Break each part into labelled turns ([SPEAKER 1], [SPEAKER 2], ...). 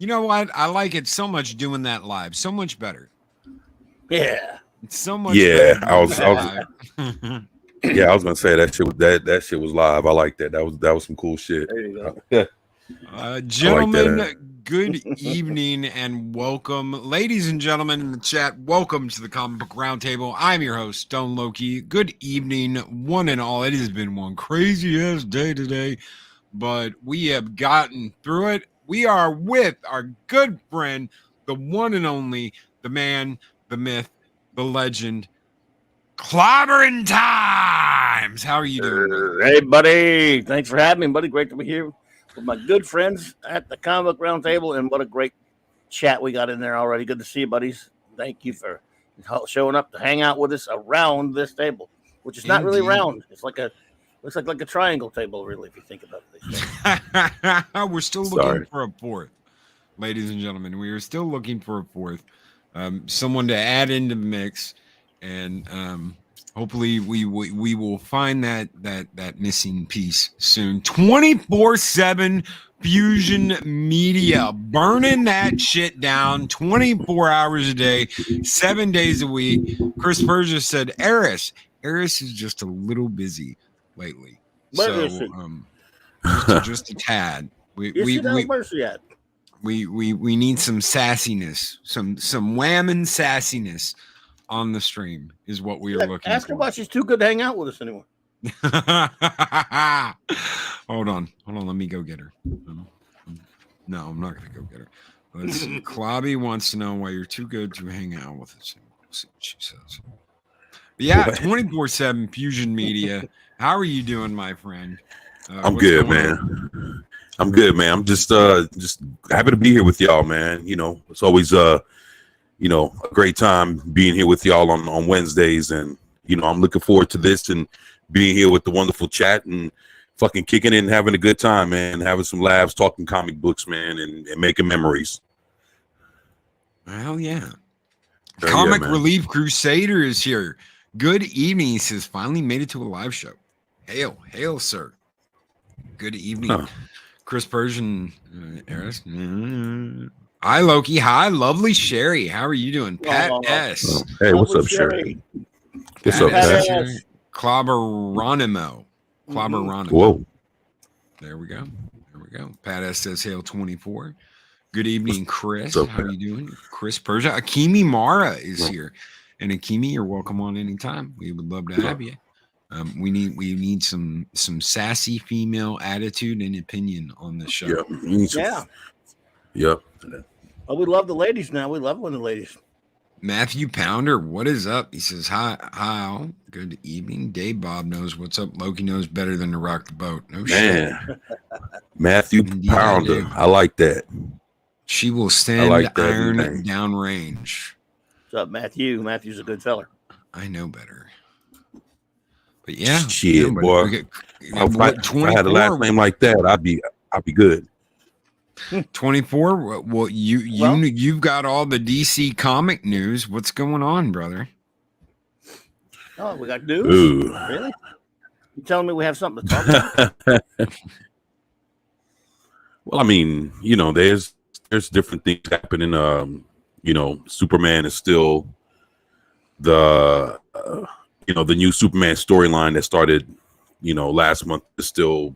[SPEAKER 1] You know what? I like it so much doing that live. So much better.
[SPEAKER 2] Yeah.
[SPEAKER 1] It's so much better
[SPEAKER 3] Yeah,
[SPEAKER 1] doing that live.
[SPEAKER 3] yeah, I was gonna say that shit was live. I like that. That was some cool shit.
[SPEAKER 2] There you go.
[SPEAKER 3] Yeah, I like
[SPEAKER 1] Gentlemen,
[SPEAKER 3] that.
[SPEAKER 1] good evening and welcome. Ladies and gentlemen in the chat, welcome to the Comic Book Roundtable. I'm your host, Stone Loki. Good evening, one and all. It has been one crazy ass day today, but we have gotten through it. We are with our good friend, the one and only, the man, the myth, the legend, Clobbering Times. How are you doing, brother?
[SPEAKER 2] Hey, buddy. Thanks for having me, buddy. Great to be here with my good friends at the Comic Book Roundtable, and what a great chat we got in there already. Good to see you, buddies. Thank you for showing up to hang out with us around this table, which is not really
[SPEAKER 1] Indeed.
[SPEAKER 2] round. It's like looks like a triangle table, really, if you think about it.
[SPEAKER 1] We're still looking for a fourth, ladies and gentlemen. We are still looking for a fourth, someone to add into the mix, and hopefully we will find that missing piece soon. 24/7 Fusion Media, burning that shit down 24 hours a day, 7 days a week. Chris Persia said, Eris is just a little busy lately.
[SPEAKER 2] Where
[SPEAKER 1] So
[SPEAKER 2] is she?
[SPEAKER 1] just a tad.
[SPEAKER 2] Where's she at?
[SPEAKER 1] We need some sassiness, some whamming sassiness on the stream is what we are looking
[SPEAKER 2] Ask her
[SPEAKER 1] for.
[SPEAKER 2] why she's too good to hang out with us anymore.
[SPEAKER 1] Hold on. Let me go get her. No, I'm not gonna go get her. Let's see. Clobby wants to know why you're too good to hang out with us. We'll see what she says. But yeah, 24/7 Fusion Media. How are you doing, my friend?
[SPEAKER 3] I'm good, man. I'm good, man. I'm just happy to be here with y'all, man. You know, it's always a great time being here with y'all on Wednesdays, and I'm looking forward to this and being here with the wonderful chat and fucking kicking it and having a good time, man. Having some laughs, talking comic books, man, and making memories.
[SPEAKER 1] Hell yeah. Comic Relief Crusader is here. Good evening. He says, finally made it to a live show. Hail, sir. Good evening.
[SPEAKER 3] Huh.
[SPEAKER 1] Chris Persian, Eris. Hi, Loki. Hi, lovely Sherry. How are you doing? Pat S.
[SPEAKER 3] Oh, hey, what's up, Sherry? What's
[SPEAKER 1] Pat
[SPEAKER 3] up, Pat?
[SPEAKER 1] S. Clobberonimo.
[SPEAKER 3] Whoa.
[SPEAKER 1] There we go. Pat S says, hail 24. Good evening, Chris.
[SPEAKER 3] What's up,
[SPEAKER 1] how are you doing? Chris Persia. Akimi Mara is here. And Akimi, you're welcome on anytime. We would love to have you. We need some sassy female attitude and opinion on the show.
[SPEAKER 2] Yeah.
[SPEAKER 3] Yep.
[SPEAKER 2] Oh, we love the ladies now. We love when the ladies.
[SPEAKER 1] Matthew Pounder, what is up? He says, hi. Good evening. Dave Bob knows what's up. Loki knows better than to rock the boat. No shit.
[SPEAKER 3] Matthew
[SPEAKER 1] Indeed,
[SPEAKER 3] Pounder. I like that.
[SPEAKER 1] She will send
[SPEAKER 3] like that
[SPEAKER 1] iron
[SPEAKER 3] name.
[SPEAKER 1] downrange.
[SPEAKER 2] What's up, Matthew? Matthew's a good feller.
[SPEAKER 1] I know better. But yeah.
[SPEAKER 3] Shit, boy. If I had a last name like that, I'd be good.
[SPEAKER 1] 24. Well, you've got all the DC comic news. What's going on, brother?
[SPEAKER 2] Oh, we got news.
[SPEAKER 3] Ooh.
[SPEAKER 2] Really? You telling me we have something to talk about?
[SPEAKER 3] Well, I mean, there's different things happening. Superman is still the the new Superman storyline that started last month is still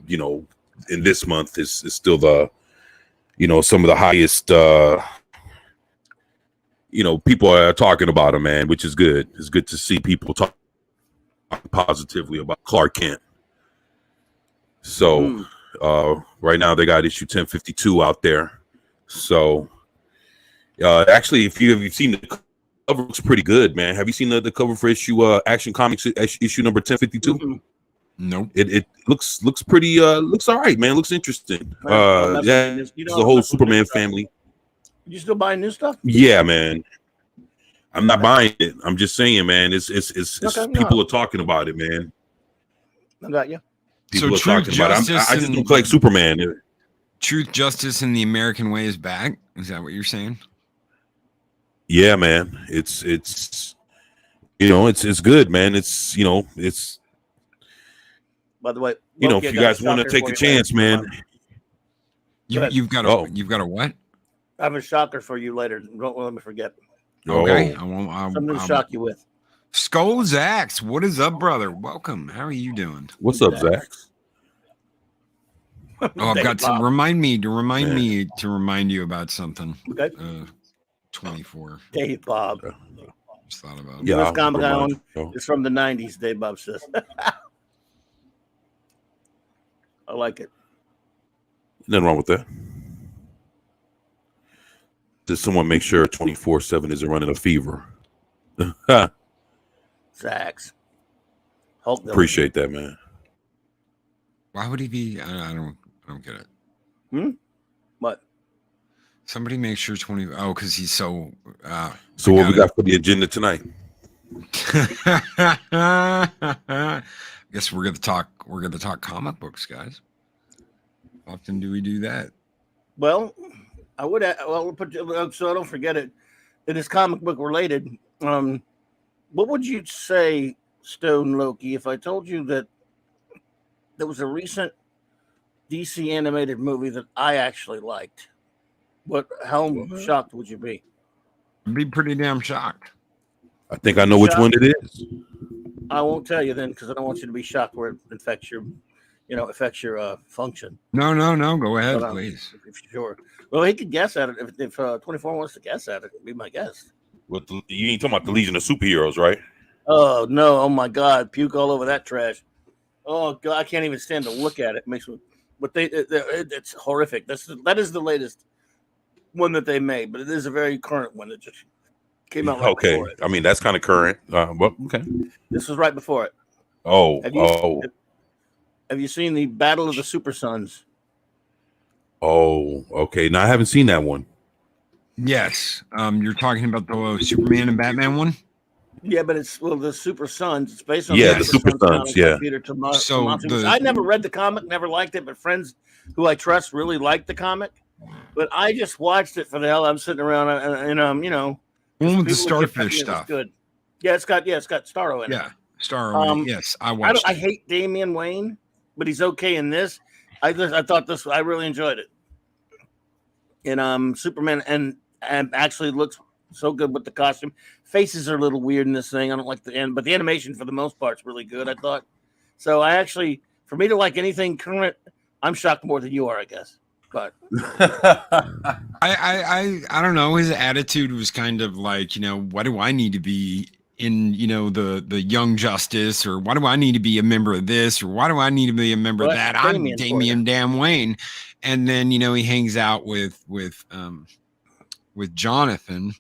[SPEAKER 3] in this month is still the some of the highest people are talking about him, man, which is good. It's good to see people talk positively about Clark Kent. So right now they got issue 1052 out there. So actually, if you've seen the cover, looks pretty good, man. Have you seen the cover for issue Action Comics issue number 1052?
[SPEAKER 2] Mm-hmm.
[SPEAKER 1] Nope.
[SPEAKER 3] It looks pretty looks all right, man. Looks interesting. It's the whole Superman family.
[SPEAKER 2] You still buying new stuff?
[SPEAKER 3] Yeah, man. I'm not buying it. I'm just saying, man. It's people are talking about it, man.
[SPEAKER 2] I got you.
[SPEAKER 3] People are talking about it. I just don't collect Superman.
[SPEAKER 1] Truth, Justice, and the American Way is back. Is that what you're saying?
[SPEAKER 3] Yeah, man. It's good, man. It's
[SPEAKER 2] By the way,
[SPEAKER 3] if you guys want to take a chance, man.
[SPEAKER 1] You've got a what?
[SPEAKER 2] I have a shocker for you later. Don't let me forget.
[SPEAKER 1] Okay.
[SPEAKER 3] Oh,
[SPEAKER 1] I won't.
[SPEAKER 2] Something to shock you with.
[SPEAKER 1] Skull Zax, what is up, brother? Welcome. How are you doing?
[SPEAKER 3] what's up, Zach?
[SPEAKER 1] Oh, I've got to
[SPEAKER 2] Bob.
[SPEAKER 1] remind me
[SPEAKER 3] Man.
[SPEAKER 1] to remind you about something.
[SPEAKER 2] Okay.
[SPEAKER 1] 24.
[SPEAKER 2] Dave Bob.
[SPEAKER 1] Just thought about it.
[SPEAKER 3] Yeah,
[SPEAKER 2] Newest
[SPEAKER 3] I'll
[SPEAKER 2] Comic
[SPEAKER 3] remind
[SPEAKER 2] Con
[SPEAKER 3] you.
[SPEAKER 2] is from the 90s, Dave Bob says. I like it.
[SPEAKER 3] Nothing wrong with that. Does someone make sure 24/7 isn't running a fever?
[SPEAKER 2] Zax. Hulk villain.
[SPEAKER 3] Appreciate that, man.
[SPEAKER 1] Why would he be? I don't get it.
[SPEAKER 2] What?
[SPEAKER 1] Somebody make sure 20. Oh, because he's so.
[SPEAKER 3] So what we got for the agenda tonight?
[SPEAKER 1] I guess we're gonna talk. We're gonna talk comic books, guys. Often do we do that?
[SPEAKER 2] Well, I would. Well, so I don't forget it. It is comic book related. What would you say, Stone Loki, if I told you that there was a recent DC animated movie that I actually liked? How shocked would you be?
[SPEAKER 1] I'd be pretty damn shocked.
[SPEAKER 3] I think I know which one it is.
[SPEAKER 2] I won't tell you then because I don't want you to be shocked where it affects your function.
[SPEAKER 1] No. Go ahead,
[SPEAKER 2] But,
[SPEAKER 1] please.
[SPEAKER 2] If you're sure. Well, he could guess at it if 24 wants to guess at it. Be my guest.
[SPEAKER 3] You ain't talking about the Legion of Superheroes, right?
[SPEAKER 2] Oh no! Oh my God! Puke all over that trash. Oh God! I can't even stand to look at it. It makes me. But it's horrific. That is the latest one that they made, but it is a very current one that just came out. Right before it.
[SPEAKER 3] I mean that's kind of current. Well, okay.
[SPEAKER 2] This was right before it.
[SPEAKER 3] Oh,
[SPEAKER 2] Have you seen the Battle of the Super Sons?
[SPEAKER 3] oh, okay. Now I haven't seen that one.
[SPEAKER 1] Yes. You're talking about the Superman and Batman one.
[SPEAKER 2] Yeah, but it's the Super Sons. It's based on
[SPEAKER 3] the Super Sons.
[SPEAKER 2] comic
[SPEAKER 3] Yeah.
[SPEAKER 2] by Peter Tomasi.
[SPEAKER 1] So
[SPEAKER 2] I never read the comic, never liked it, but friends who I trust really liked the comic. But I just watched it for the hell. I'm sitting around and
[SPEAKER 1] One with the
[SPEAKER 2] people kept telling me
[SPEAKER 1] starfish
[SPEAKER 2] it was
[SPEAKER 1] stuff.
[SPEAKER 2] Good. Yeah, it's got Starro in it.
[SPEAKER 1] Yeah, Starro. Yes, I watched.
[SPEAKER 2] I hate Damian Wayne, but he's okay in this. I thought this. I really enjoyed it. And Superman and actually looks so good with the costume. Faces are a little weird in this thing. I don't like the end, but the animation for the most part is really good. I thought. So for me to like anything current, I'm shocked more than you are, I guess. But
[SPEAKER 1] I don't know. His attitude was kind of like, why do I need to be in, the Young Justice, or why do I need to be a member of this, or why do I need to be a member of that? I'm Damian damn Wayne. And then, he hangs out with Jonathan,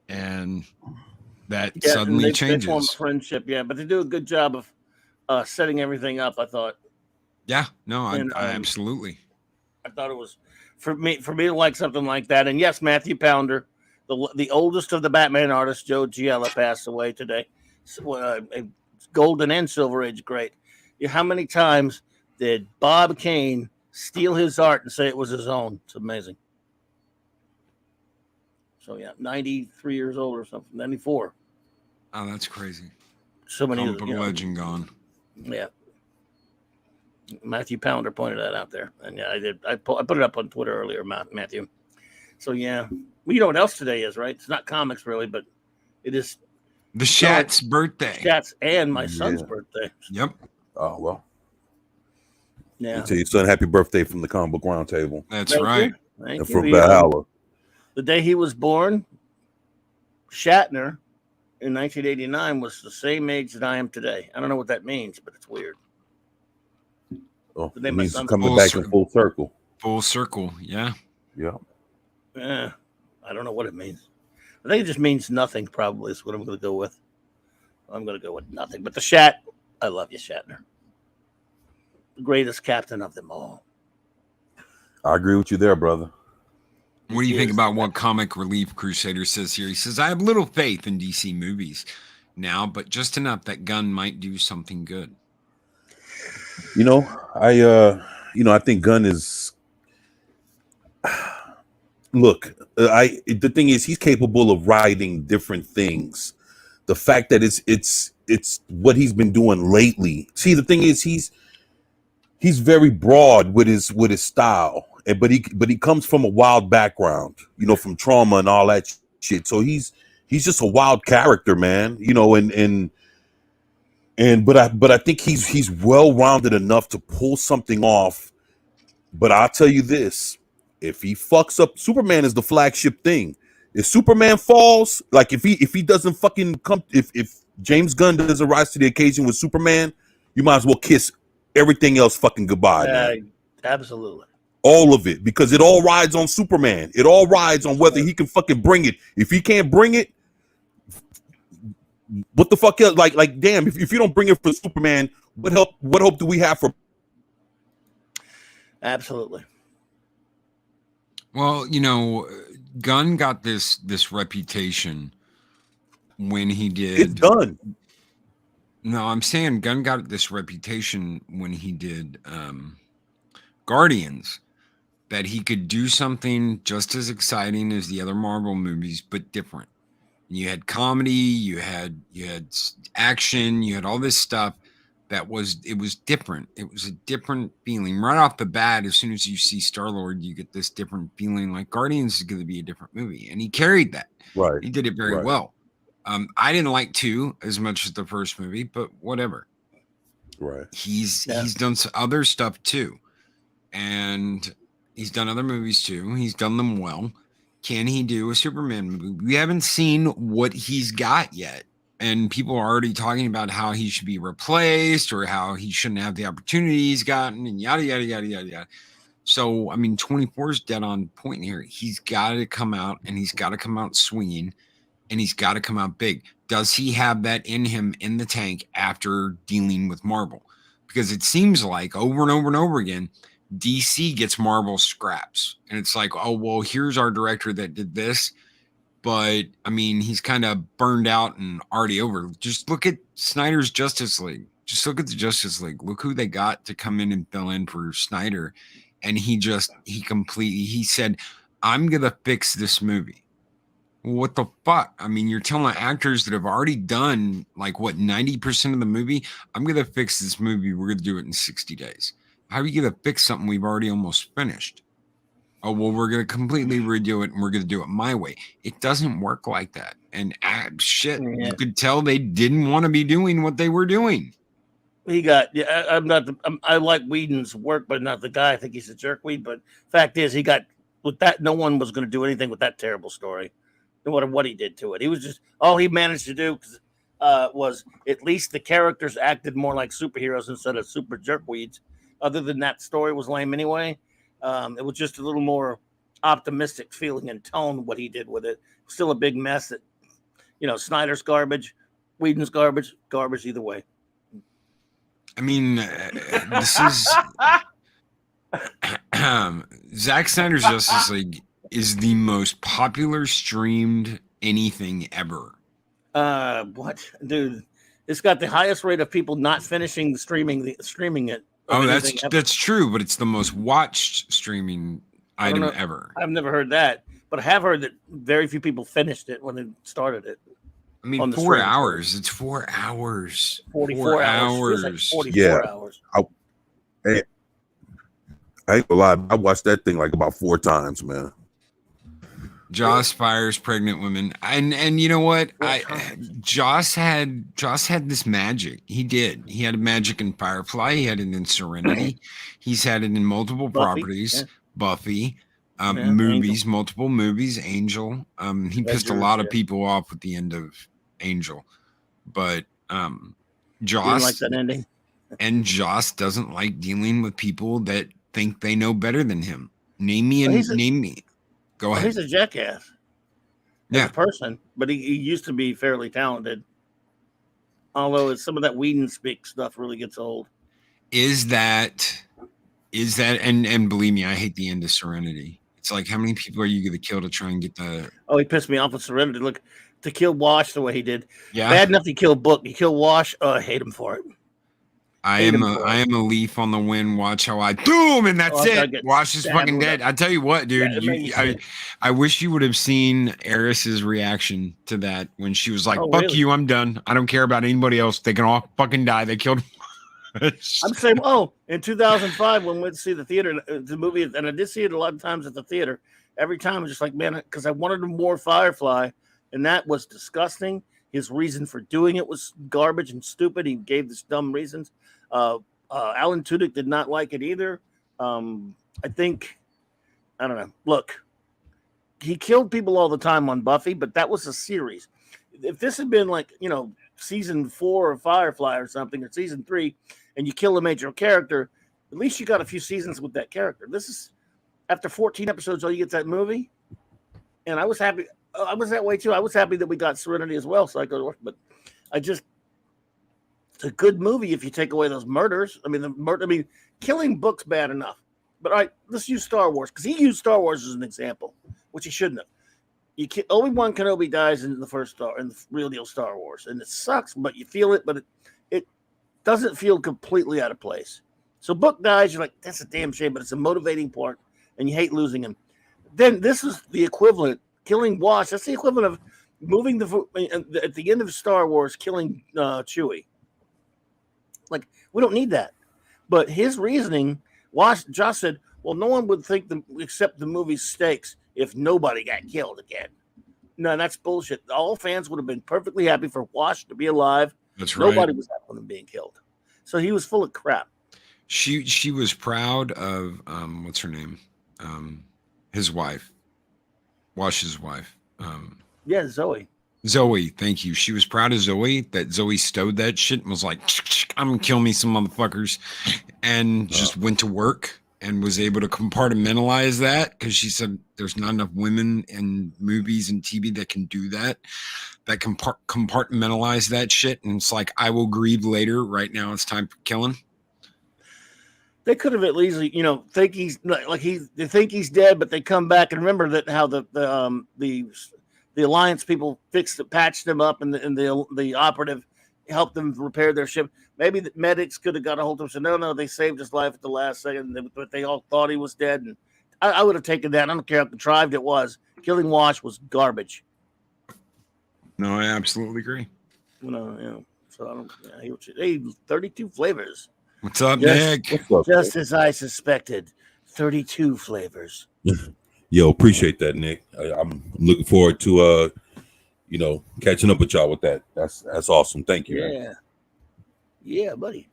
[SPEAKER 1] and that suddenly changes.
[SPEAKER 2] They form a friendship, yeah, but they do a good job of setting everything up, I thought.
[SPEAKER 1] Yeah, no, I absolutely.
[SPEAKER 2] I thought it was for me to like something like that. And yes, Matthew Pounder, the oldest of the Batman artists, Joe Giella, passed away today. Golden and Silver Age great. How many times did Bob Kane steal his art and say it was his own? It's amazing. So yeah, 93 years old or something, 94.
[SPEAKER 1] Oh, that's crazy.
[SPEAKER 2] So many
[SPEAKER 1] comic book legend gone.
[SPEAKER 2] Yeah. Matthew Pounder pointed that out there, and yeah, I did. I put it up on Twitter earlier, Matthew. So yeah, well, you know what else today is, right? It's not comics really, but it is
[SPEAKER 1] the Shat's birthday.
[SPEAKER 2] Shat's and my son's birthday.
[SPEAKER 1] Yep.
[SPEAKER 3] Oh well.
[SPEAKER 2] Yeah.
[SPEAKER 3] Tell your son happy birthday from the Comic Book Roundtable.
[SPEAKER 1] That's right.
[SPEAKER 2] Thank
[SPEAKER 3] and
[SPEAKER 2] you.
[SPEAKER 3] from Valhalla.
[SPEAKER 2] The day he was born, Shatner in 1989 was the same age that I am today. I don't know what that means, but it's weird.
[SPEAKER 3] Oh,
[SPEAKER 2] The name
[SPEAKER 3] it
[SPEAKER 2] of my
[SPEAKER 3] means
[SPEAKER 2] son's
[SPEAKER 3] coming
[SPEAKER 1] full
[SPEAKER 3] back
[SPEAKER 1] circle.
[SPEAKER 3] in full circle.
[SPEAKER 1] Full circle. Yeah.
[SPEAKER 3] Yeah.
[SPEAKER 2] I don't know what it means. I think it just means nothing, probably, is what I'm going to go with. I'm going to go with nothing. But the Shat, I love you, Shatner. The greatest captain of them all.
[SPEAKER 3] I agree with you there, brother.
[SPEAKER 1] What do you think about what Comic Relief Crusader says here? He says, I have little faith in DC movies now, but just enough that Gunn might do something good.
[SPEAKER 3] I think Gunn is look, the thing is he's capable of writing different things. The fact that it's what he's been doing lately. See, the thing is he's very broad with his style. but he comes from a wild background, you know, from trauma and all that shit. So he's just a wild character, man. You know, but I think he's well rounded enough to pull something off. But I'll tell you this: if he fucks up, Superman is the flagship thing. If Superman falls, like if he doesn't fucking come, if James Gunn doesn't rise to the occasion with Superman, you might as well kiss everything else fucking goodbye, man.
[SPEAKER 2] Absolutely.
[SPEAKER 3] All of it, because it all rides on Superman. It all rides on whether he can fucking bring it. If he can't bring it, what the fuck else? Like damn, if you don't bring it for Superman, what hope do we have for?
[SPEAKER 2] Absolutely.
[SPEAKER 1] Well, you know, Gunn got this reputation when he did.
[SPEAKER 3] It's done.
[SPEAKER 1] No, I'm saying Gunn got this reputation when he did Guardians, that he could do something just as exciting as the other Marvel movies, but different. You had comedy, you had action, you had all this stuff that was different. It was a different feeling right off the bat. As soon as you see Star-Lord, you get this different feeling. Like Guardians is going to be a different movie, and he carried that.
[SPEAKER 3] Right.
[SPEAKER 1] He did it very well. I didn't like 2 as much as the first movie, but whatever.
[SPEAKER 3] Right.
[SPEAKER 1] He's done some other stuff too, and he's done other movies too. He's done them well. Can he do a Superman movie? We haven't seen what he's got yet. And people are already talking about how he should be replaced or how he shouldn't have the opportunity he's gotten and yada, yada, yada, yada, yada. So, I mean, 24 is dead on point here. He's got to come out, and he's got to come out swinging, and he's got to come out big. Does he have that in him in the tank after dealing with Marvel? Because it seems like over and over and over again, DC gets Marvel scraps. And it's like, oh, well, here's our director that did this. But, I mean, he's kind of burned out and already over. Just look at Snyder's Justice League. Just look at the Justice League. Look who they got to come in and fill in for Snyder. And he said, I'm going to fix this movie. What the fuck? I mean, you're telling actors that have already done, like, what, 90% of the movie? I'm going to fix this movie. We're going to do it in 60 days. How are you going to fix something we've already almost finished? Oh, well, we're going to completely redo it, and we're going to do it my way. It doesn't work like that. And you could tell they didn't want to be doing what they were doing.
[SPEAKER 2] I like Whedon's work, but not the guy. I think he's a jerkweed. But fact is, with that, no one was going to do anything with that terrible story. No matter what he did to it. He was just, all he managed to do was at least the characters acted more like superheroes instead of super jerkweeds. Other than that, story was lame anyway. It was just a little more optimistic feeling and tone what he did with it. Still a big mess that, Snyder's garbage, Whedon's garbage either way.
[SPEAKER 1] I mean, this is Zack Snyder's Justice League is the most popular streamed anything ever.
[SPEAKER 2] What, dude? It's got the highest rate of people not finishing the streaming it.
[SPEAKER 1] Oh, that's true, but it's the most watched streaming item ever.
[SPEAKER 2] I've never heard that, but I have heard that very few people finished it when they started it.
[SPEAKER 1] I mean, 4 hours. It's 4 hours.
[SPEAKER 2] 44 hours. Like 44 hours.
[SPEAKER 3] I ain't gonna lie. I watched that thing like about 4 times, man.
[SPEAKER 1] Joss fires pregnant women, and you know what? Joss had this magic. He did. He had a magic in Firefly. He had it in Serenity. He's had it in multiple properties. Yeah. Buffy, movies, Angel. Multiple movies. Angel. He pissed a lot of people off with the end of Angel, but Joss
[SPEAKER 2] like that ending.
[SPEAKER 1] And Joss doesn't like dealing with people that think they know better than him. Name me. Go ahead.
[SPEAKER 2] He's a jackass. As a person, but he used to be fairly talented. Although some of that Whedon speak stuff really gets old.
[SPEAKER 1] Is that and believe me, I hate the end of Serenity. It's like, how many people are you going to kill to try and get the?
[SPEAKER 2] Oh, he pissed me off with Serenity. Look, to kill Wash the way he did.
[SPEAKER 1] Yeah.
[SPEAKER 2] Bad enough to kill Book. He killed Wash. Oh, I hate him for it.
[SPEAKER 1] I am a leaf on the wind. Watch how I boom, and that's it. Wash is fucking dead. I tell you what, dude. I wish you would have seen Eris's reaction to that when she was like, "Fuck you, I'm done. I don't care about anybody else. They can all fucking die." They killed.
[SPEAKER 2] I'm saying, in 2005 when we went to see the theater, the movie, and I did see it a lot of times at the theater. Every time I was just like, man, because I wanted more Firefly, and that was disgusting. His reason for doing it was garbage and stupid. He gave this dumb reasons. Alan Tudyk did not like it either. I think, I don't know. Look, he killed people all the time on Buffy, but that was a series. If this had been like, season 4 of Firefly or something, or season 3, and you kill a major character, at least you got a few seasons with that character. This is, after 14 episodes, all you get that movie. And I was happy. I was that way too. I was happy that we got Serenity as well, so I go to work. But it's a good movie if you take away those murders. I mean, killing Book's bad enough. But all right, let's use Star Wars, because he used Star Wars as an example, which he shouldn't have. Obi-Wan Kenobi dies in the real deal Star Wars, and it sucks, but you feel it, but it doesn't feel completely out of place. So Book dies, you're like, that's a damn shame, but it's a motivating part, and you hate losing him. Then this is the equivalent, killing Wash. That's the equivalent of moving at the end of Star Wars, killing Chewie. Like, we don't need that. But his reasoning, Josh said, well, no one would think accept the movie's stakes if nobody got killed again. No, that's bullshit. All fans would have been perfectly happy for Wash to be alive.
[SPEAKER 1] That's right.
[SPEAKER 2] Nobody was happy with him being killed. So he was full of crap.
[SPEAKER 1] She was proud of what's her name? His wife. Wash's wife.
[SPEAKER 2] Yeah, Zoe.
[SPEAKER 1] Zoe, thank you. She was proud of Zoe, that Zoe stowed that shit and was like, I'm gonna kill me some motherfuckers, and just went to work and was able to compartmentalize that, because she said there's not enough women in movies and TV that can do that can compartmentalize that shit. And it's like, I will grieve later. Right now it's time for killing.
[SPEAKER 2] They could have at least, think he's they think he's dead, but they come back and remember that how the Alliance people patched him up, and the operative helped them repair their ship. Maybe the medics could have got a hold of him. So no, they saved his life at the last second, but they all thought he was dead. And I would have taken that. I don't care how contrived it was. Killing Wash was garbage.
[SPEAKER 1] No, I absolutely agree.
[SPEAKER 2] So I don't. Hey, 32 flavors.
[SPEAKER 1] What's up, Nick?
[SPEAKER 2] Just as I suspected, 32 flavors.
[SPEAKER 3] Yo, appreciate that, Nick. I'm looking forward to catching up with y'all with that. That's awesome. Thank you.
[SPEAKER 2] Yeah.
[SPEAKER 3] Man.
[SPEAKER 2] Yeah, buddy.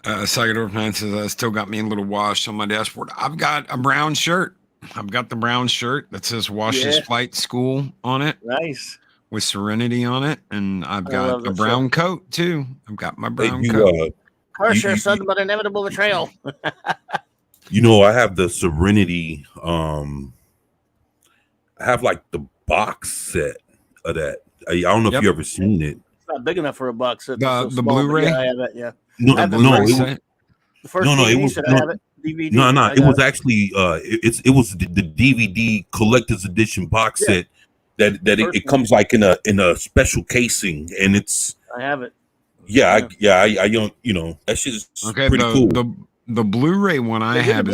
[SPEAKER 1] Sagador 9 says, I still got me a little Wash on my dashboard. I've got a brown shirt. I've got the brown shirt that says Wash's Flight School on it.
[SPEAKER 2] Nice.
[SPEAKER 1] With Serenity on it. And I've got a brown coat too. I've got my brown coat.
[SPEAKER 2] Curse your son, but inevitable betrayal.
[SPEAKER 3] I have the Serenity. I have like the box set of that. I don't know if you ever seen it.
[SPEAKER 2] It's not big enough for a box set.
[SPEAKER 1] The Blu-ray.
[SPEAKER 2] Yeah, I have it. Yeah.
[SPEAKER 3] No.
[SPEAKER 2] The first DVD set, I have it. DVD.
[SPEAKER 3] No. It was actually it was the DVD collector's edition box set that it comes like in a special casing, and it's.
[SPEAKER 2] I have it.
[SPEAKER 3] I don't. That shit is pretty cool.
[SPEAKER 1] The Blu-ray one I have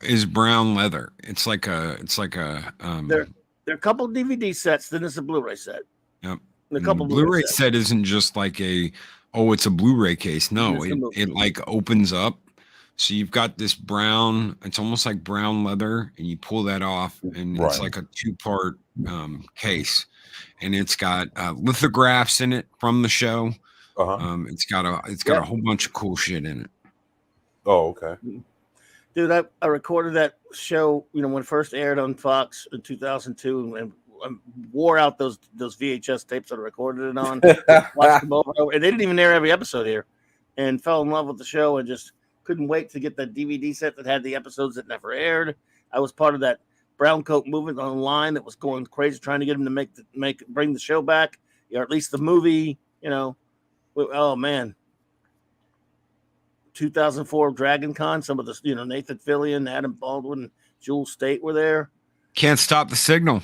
[SPEAKER 2] is
[SPEAKER 1] brown leather. It's like a
[SPEAKER 2] there are a couple DVD sets, then it's a Blu-ray set.
[SPEAKER 1] Yep.
[SPEAKER 2] A couple
[SPEAKER 1] Blu-ray set isn't just like it's a Blu-ray case. No, it like opens up. So you've got this brown, it's almost like brown leather, and you pull that off, and it's like a 2-part case, and it's got lithographs in it from the show. It's got a whole bunch of cool shit in it.
[SPEAKER 3] Oh, okay.
[SPEAKER 2] Dude, I recorded that show, when it first aired on Fox in 2002, and wore out those VHS tapes that I recorded it on. Watched them over, and they didn't even air every episode here, and fell in love with the show and just couldn't wait to get that DVD set that had the episodes that never aired. I was part of that brown coat movement online that was going crazy, trying to get them to bring the show back, or at least the movie. Oh man. 2004 Dragon Con, some of the Nathan Fillion, Adam Baldwin, Jewel State were there.
[SPEAKER 1] Can't Stop the Signal.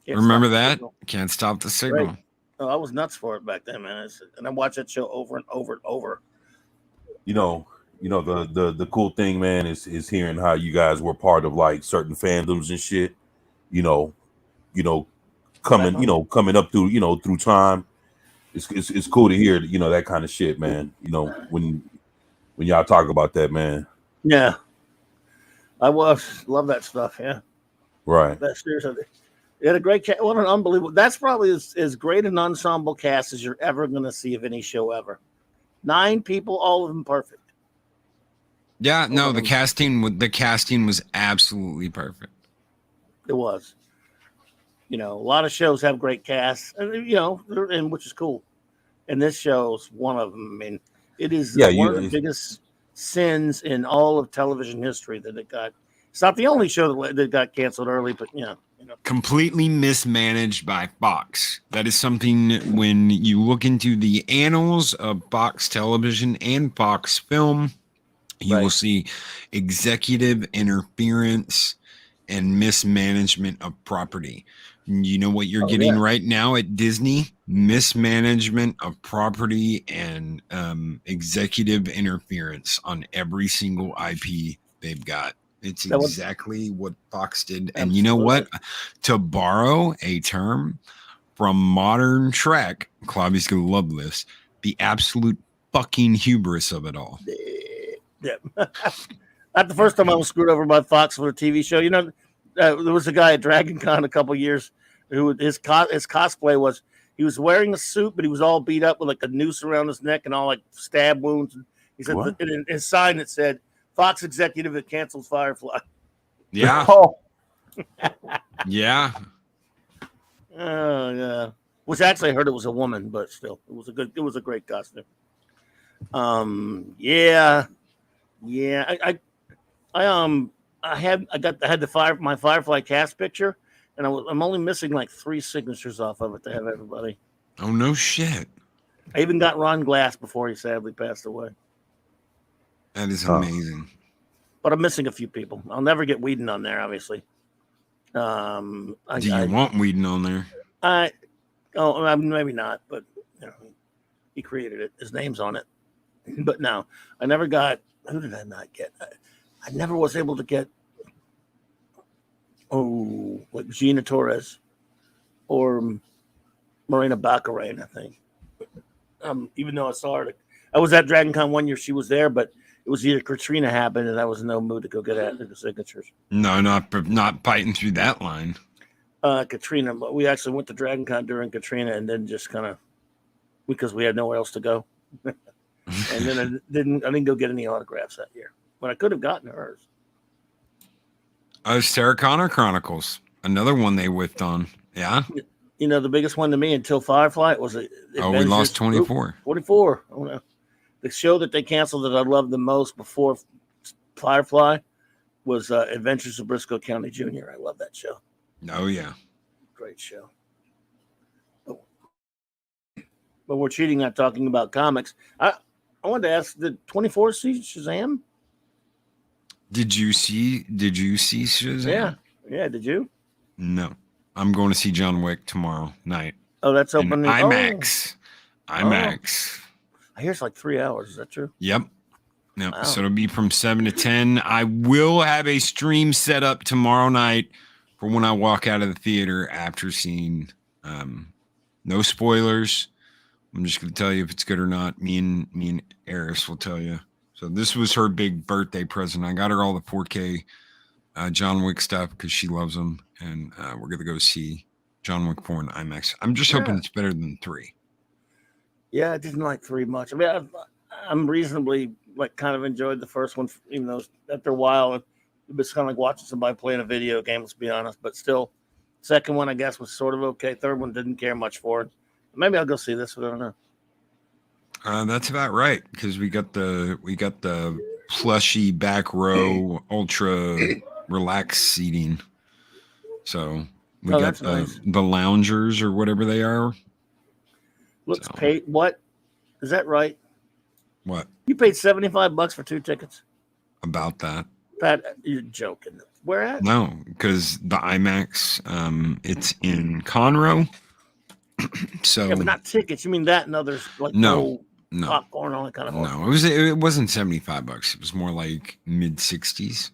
[SPEAKER 1] Remember that? Can't Stop the Signal.
[SPEAKER 2] Right. Oh, I was nuts for it back then, man. And I watched that show over and over and over.
[SPEAKER 3] The cool thing, man, is hearing how you guys were part of like certain fandoms and shit. Coming up through through time. it's cool to hear, you know, that kind of shit, man. You know, when y'all talk about that, man.
[SPEAKER 2] Yeah, love that stuff. Yeah,
[SPEAKER 3] Right.
[SPEAKER 2] that's seriously. It had a great cast. What an unbelievable. That's probably as great an ensemble cast as you're ever going to see of any show ever. 9 people, all of them perfect.
[SPEAKER 1] Yeah, no, the casting was absolutely perfect.
[SPEAKER 2] It was. You know, a lot of shows have great casts, and you know, and which is cool. And this show's one of them. I mean, it is one of the biggest sins in all of television history that it got. It's not the only show that got canceled early, but you know.
[SPEAKER 1] Completely mismanaged by Fox. That is something when you look into the annals of Fox Television and Fox Film, you will see executive interference and mismanagement of property. You know what you're getting right now at Disney? Mismanagement of property and executive interference on every single IP they've got. It's exactly what Fox did. And you know what? To borrow a term from modern Trek, Claudia's going to love this, the absolute fucking hubris of it all.
[SPEAKER 2] Yeah. Not the first time I was screwed over by Fox for a TV show. You know, there was a guy at Dragon Con a couple years who his cosplay was he was wearing a suit, but he was all beat up with like a noose around his neck and all like stab wounds. He said in his sign it said, Fox executive that cancels Firefly.
[SPEAKER 1] Yeah. Yeah.
[SPEAKER 2] Oh yeah. Which actually I heard it was a woman, but still, it was a great costume. Yeah. I had my Firefly cast picture, and I'm only missing like 3 signatures off of it to have everybody.
[SPEAKER 1] Oh no shit!
[SPEAKER 2] I even got Ron Glass before he sadly passed away.
[SPEAKER 1] That is amazing.
[SPEAKER 2] But I'm missing a few people. I'll never get Whedon on there, obviously.
[SPEAKER 1] Do you want Whedon on there?
[SPEAKER 2] Maybe not, but you know, he created it. His name's on it. But no, I never got. Who did I not get? I never was able to get. Oh, like Gina Torres or Marina Baccarin, I think. Even though I saw her, I was at Dragon Con one year. She was there, but it was either Katrina happened, and I was in no mood to go get at the signatures.
[SPEAKER 1] No, not fighting through that line.
[SPEAKER 2] Katrina, but we actually went to Dragon Con during Katrina, and then just kind of because we had nowhere else to go. And then I didn't go get any autographs that year, but I could have gotten hers.
[SPEAKER 1] Sarah Connor Chronicles, another one they whiffed on. Yeah.
[SPEAKER 2] You know, the biggest one to me until Firefly was we
[SPEAKER 1] lost 24.
[SPEAKER 2] 44. Oh no. The show that they canceled that I loved the most before Firefly was Adventures of Briscoe County Jr. I love that show.
[SPEAKER 1] Oh yeah.
[SPEAKER 2] Great show. But we're cheating, not talking about comics. I wanted to ask, did 24 see Shazam?
[SPEAKER 1] Did you see Shazam?
[SPEAKER 2] Yeah. Did you?
[SPEAKER 1] No, I'm going to see John Wick tomorrow night.
[SPEAKER 2] Oh, that's open.
[SPEAKER 1] IMAX. IMAX.
[SPEAKER 2] I hear it's like 3 hours. Is that true?
[SPEAKER 1] Yep. Wow. So it'll be from 7 to 10. I will have a stream set up tomorrow night for when I walk out of the theater after seeing. No spoilers. I'm just going to tell you if it's good or not. Me and Eris will tell you. So this was her big birthday present. I got her all the 4K John Wick stuff because she loves them, and we're going to go see John Wick 4 in IMAX. I'm just hoping it's better than 3.
[SPEAKER 2] Yeah, I didn't like 3 much. I mean, I'm reasonably kind of enjoyed the first one, even though after a while it was kind of like watching somebody playing a video game. Let's be honest, but still, second one I guess was sort of okay. Third one didn't care much for it. Maybe I'll go see this one. I don't know.
[SPEAKER 1] That's about right because we got the plushy back row ultra relaxed seating. So we got nice. The loungers or whatever they are.
[SPEAKER 2] Let's pay. What is that right?
[SPEAKER 1] What?
[SPEAKER 2] You paid $75 for 2 tickets?
[SPEAKER 1] About that.
[SPEAKER 2] Pat, you're joking. Where at?
[SPEAKER 1] No, because the IMAX, it's in Conroe. So
[SPEAKER 2] yeah, but not tickets. You mean that and others like
[SPEAKER 1] no
[SPEAKER 2] popcorn, all that kind of stuff.
[SPEAKER 1] No, it wasn't $75. It was more like mid-60s.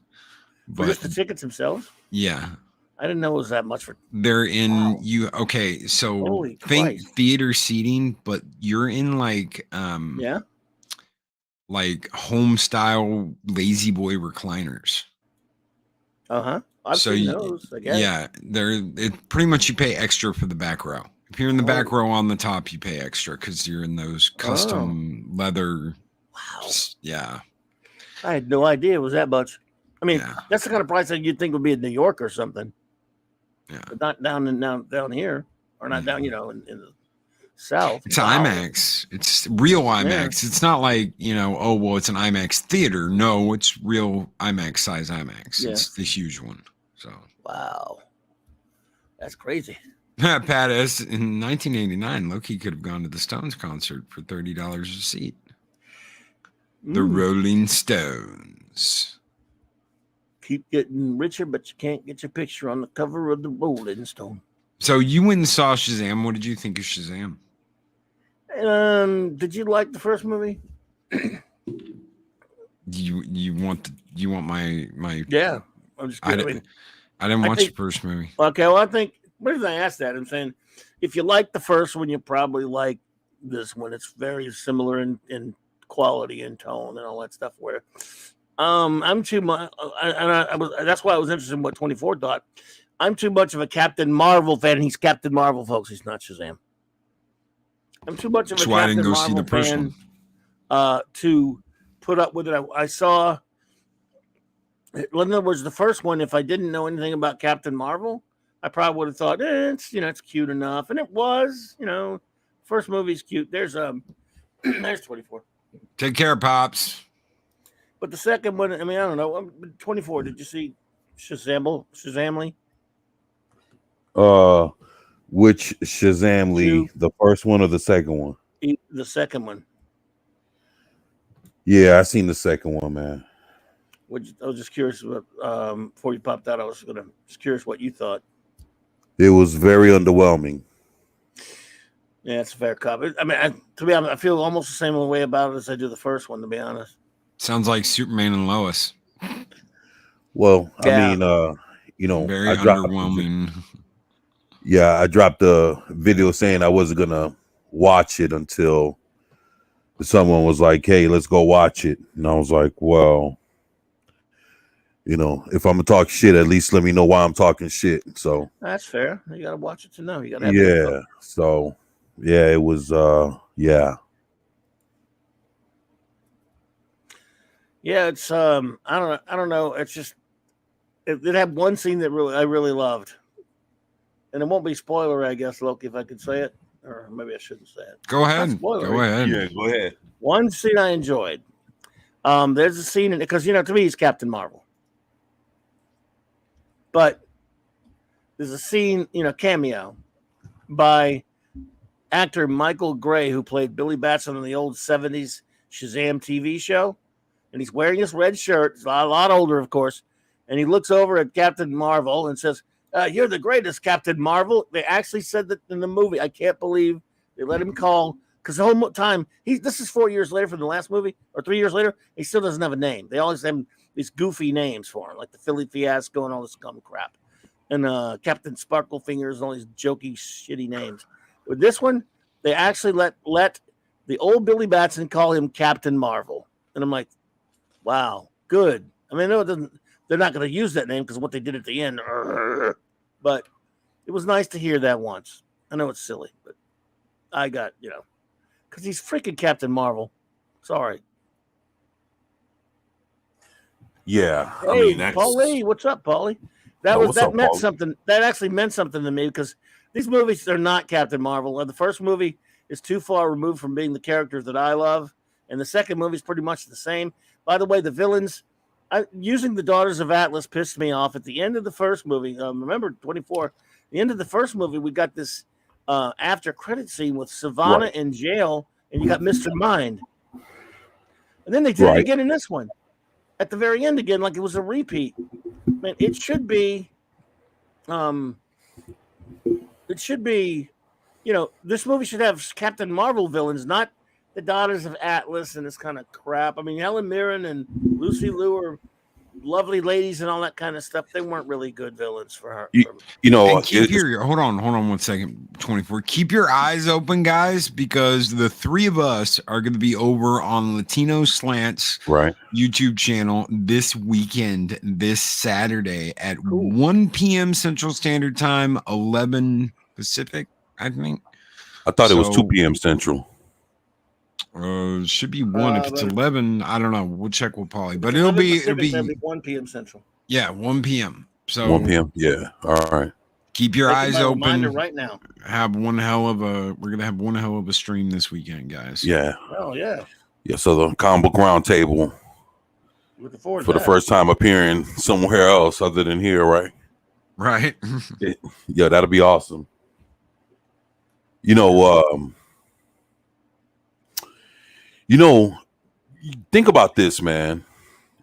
[SPEAKER 2] But just the tickets themselves?
[SPEAKER 1] Yeah.
[SPEAKER 2] I didn't know it was that much for.
[SPEAKER 1] They're in
[SPEAKER 2] Wow.
[SPEAKER 1] you. Okay, so
[SPEAKER 2] Holy
[SPEAKER 1] think
[SPEAKER 2] Christ.
[SPEAKER 1] theater seating, but you're in like
[SPEAKER 2] Yeah.
[SPEAKER 1] like home style lazy boy recliners.
[SPEAKER 2] Uh-huh. I've
[SPEAKER 1] So
[SPEAKER 2] seen those, I guess.
[SPEAKER 1] yeah, it pretty much you pay extra for the back row. If you're in the back
[SPEAKER 2] Oh.
[SPEAKER 1] row on the top, you pay extra because you're in those custom leather.
[SPEAKER 2] Wow.
[SPEAKER 1] Yeah,
[SPEAKER 2] I had no idea it was that much. I mean,
[SPEAKER 1] yeah,
[SPEAKER 2] that's the kind of price that you'd think would be in New York or something.
[SPEAKER 1] yeah.
[SPEAKER 2] But not down here. Or not down, in the South.
[SPEAKER 1] It's
[SPEAKER 2] Wow.
[SPEAKER 1] IMAX. It's real IMAX. It's not like, oh, well, it's an IMAX theater. No, it's real IMAX size IMAX.
[SPEAKER 2] Yeah.
[SPEAKER 1] It's the huge one. So,
[SPEAKER 2] Wow. That's crazy.
[SPEAKER 1] Pat S. In 1989, Loki could have gone to the Stones concert for $30 a seat. The Rolling Stones.
[SPEAKER 2] Keep getting richer, but you can't get your picture on the cover of the Rolling Stone.
[SPEAKER 1] So you went and saw Shazam. What did you think of Shazam?
[SPEAKER 2] Did you like the first movie?
[SPEAKER 1] You want my
[SPEAKER 2] Yeah, I'm just kidding.
[SPEAKER 1] I didn't watch the first movie.
[SPEAKER 2] Okay, well, I think the reason I asked that, I'm saying if you like the first one, you probably like this one. It's very similar in quality and tone and all that stuff. Where I'm too much, that's why I was interested in what 24 thought. I'm too much of a Captain Marvel fan. He's Captain Marvel, folks. He's not Shazam. I'm too much of a
[SPEAKER 1] That's why I
[SPEAKER 2] Captain
[SPEAKER 1] didn't go
[SPEAKER 2] Marvel
[SPEAKER 1] see the first
[SPEAKER 2] fan
[SPEAKER 1] one.
[SPEAKER 2] to put up with it. I saw. In other words, the first one, if I didn't know anything about Captain Marvel, I probably would have thought, it's cute enough. And it was, first movie's cute. There's there's 24.
[SPEAKER 1] Take care, Pops.
[SPEAKER 2] But the second one, I mean, I don't know. 24, did you see Shazamly?
[SPEAKER 3] Which Shazamly, the first one or the second one?
[SPEAKER 2] The second one.
[SPEAKER 3] Yeah, I seen the second one, man.
[SPEAKER 2] I was just curious before you popped out. I was just curious what you thought.
[SPEAKER 3] It was very underwhelming.
[SPEAKER 2] Yeah, it's a fair comment. I mean, to be honest, I feel almost the same way about it as I do the first one. To be honest,
[SPEAKER 1] sounds like Superman and Lois.
[SPEAKER 3] Well,
[SPEAKER 2] yeah.
[SPEAKER 3] I mean,
[SPEAKER 1] very underwhelming.
[SPEAKER 3] I dropped a video saying I wasn't gonna watch it until someone was like, "Hey, let's go watch it," and I was like, "Well, if I'm gonna talk shit, at least let me know why I'm talking shit." So
[SPEAKER 2] that's fair. You gotta watch it to know. You gotta have
[SPEAKER 3] yeah. So yeah, it was yeah.
[SPEAKER 2] Yeah, it's I don't know. It's just it had one scene that I really loved. And it won't be spoiler, I guess, Loki, if I could say it. Or maybe I shouldn't say it.
[SPEAKER 1] Go ahead. Go ahead.
[SPEAKER 3] Yeah, go ahead.
[SPEAKER 2] One scene I enjoyed. There's a scene in it because to me he's Captain Marvel. But there's a scene, cameo by actor Michael Gray, who played Billy Batson in the old 70s Shazam TV show. And he's wearing this red shirt. He's a lot older, of course. And he looks over at Captain Marvel and says, "You're the greatest, Captain Marvel." They actually said that in the movie. I can't believe they let him call, because the whole time, this is 4 years later from the last movie, or 3 years later, he still doesn't have a name. They always have these goofy names for him, like the Philly Fiasco and all this scum crap. And Captain Sparkle Fingers and all these jokey, shitty names. With this one, they actually let the old Billy Batson call him Captain Marvel. And I'm like, wow, good. I mean, I know they're not going to use that name because of what they did at the end. But it was nice to hear that once. I know it's silly, but I got, because he's freaking Captain Marvel. Sorry.
[SPEAKER 3] Yeah.
[SPEAKER 2] Hey,
[SPEAKER 3] I mean, that's...
[SPEAKER 2] Paulie, what's up, Paulie? That meant something. That actually meant something to me because these movies are not Captain Marvel. The first movie is too far removed from being the characters that I love, and the second movie is pretty much the same. By the way, the villains using the Daughters of Atlas pissed me off at the end of the first movie. Remember 24? The end of the first movie, we got this after credit scene with Savannah in jail, and you got Mr. Mind, and then they did it again in this one at the very end again, like it was a repeat. Man, it should be, this movie should have Captain Marvel villains, not the Daughters of Atlas and this kind of crap. I mean, Helen Mirren and Lucy Liu are lovely ladies and all that kind of stuff, they weren't really good villains for her.
[SPEAKER 3] You know,
[SPEAKER 1] And keep hold on 1 second, 24. Keep your eyes open, guys, because the three of us are going to be over on Latino Slants YouTube channel this weekend, this Saturday at 1 p.m. Central Standard Time, 11 Pacific, I think.
[SPEAKER 3] I thought it was 2 p.m. Central.
[SPEAKER 1] Should be 1. If it's 11, I don't know. We'll check with Paulie, but it'll be
[SPEAKER 2] 1 p.m. Central.
[SPEAKER 1] Yeah, 1 p.m. So
[SPEAKER 3] 1 p.m. Yeah. All right.
[SPEAKER 1] Keep your eyes open
[SPEAKER 2] right now.
[SPEAKER 1] We're gonna have one hell of a stream this weekend, guys.
[SPEAKER 3] Yeah.
[SPEAKER 2] Oh yeah.
[SPEAKER 3] Yeah. So the comic book round table.
[SPEAKER 2] Looking forward
[SPEAKER 3] for the first time appearing somewhere else other than here, right?
[SPEAKER 1] Right.
[SPEAKER 3] Yeah, that'll be awesome. You know, think about this, man.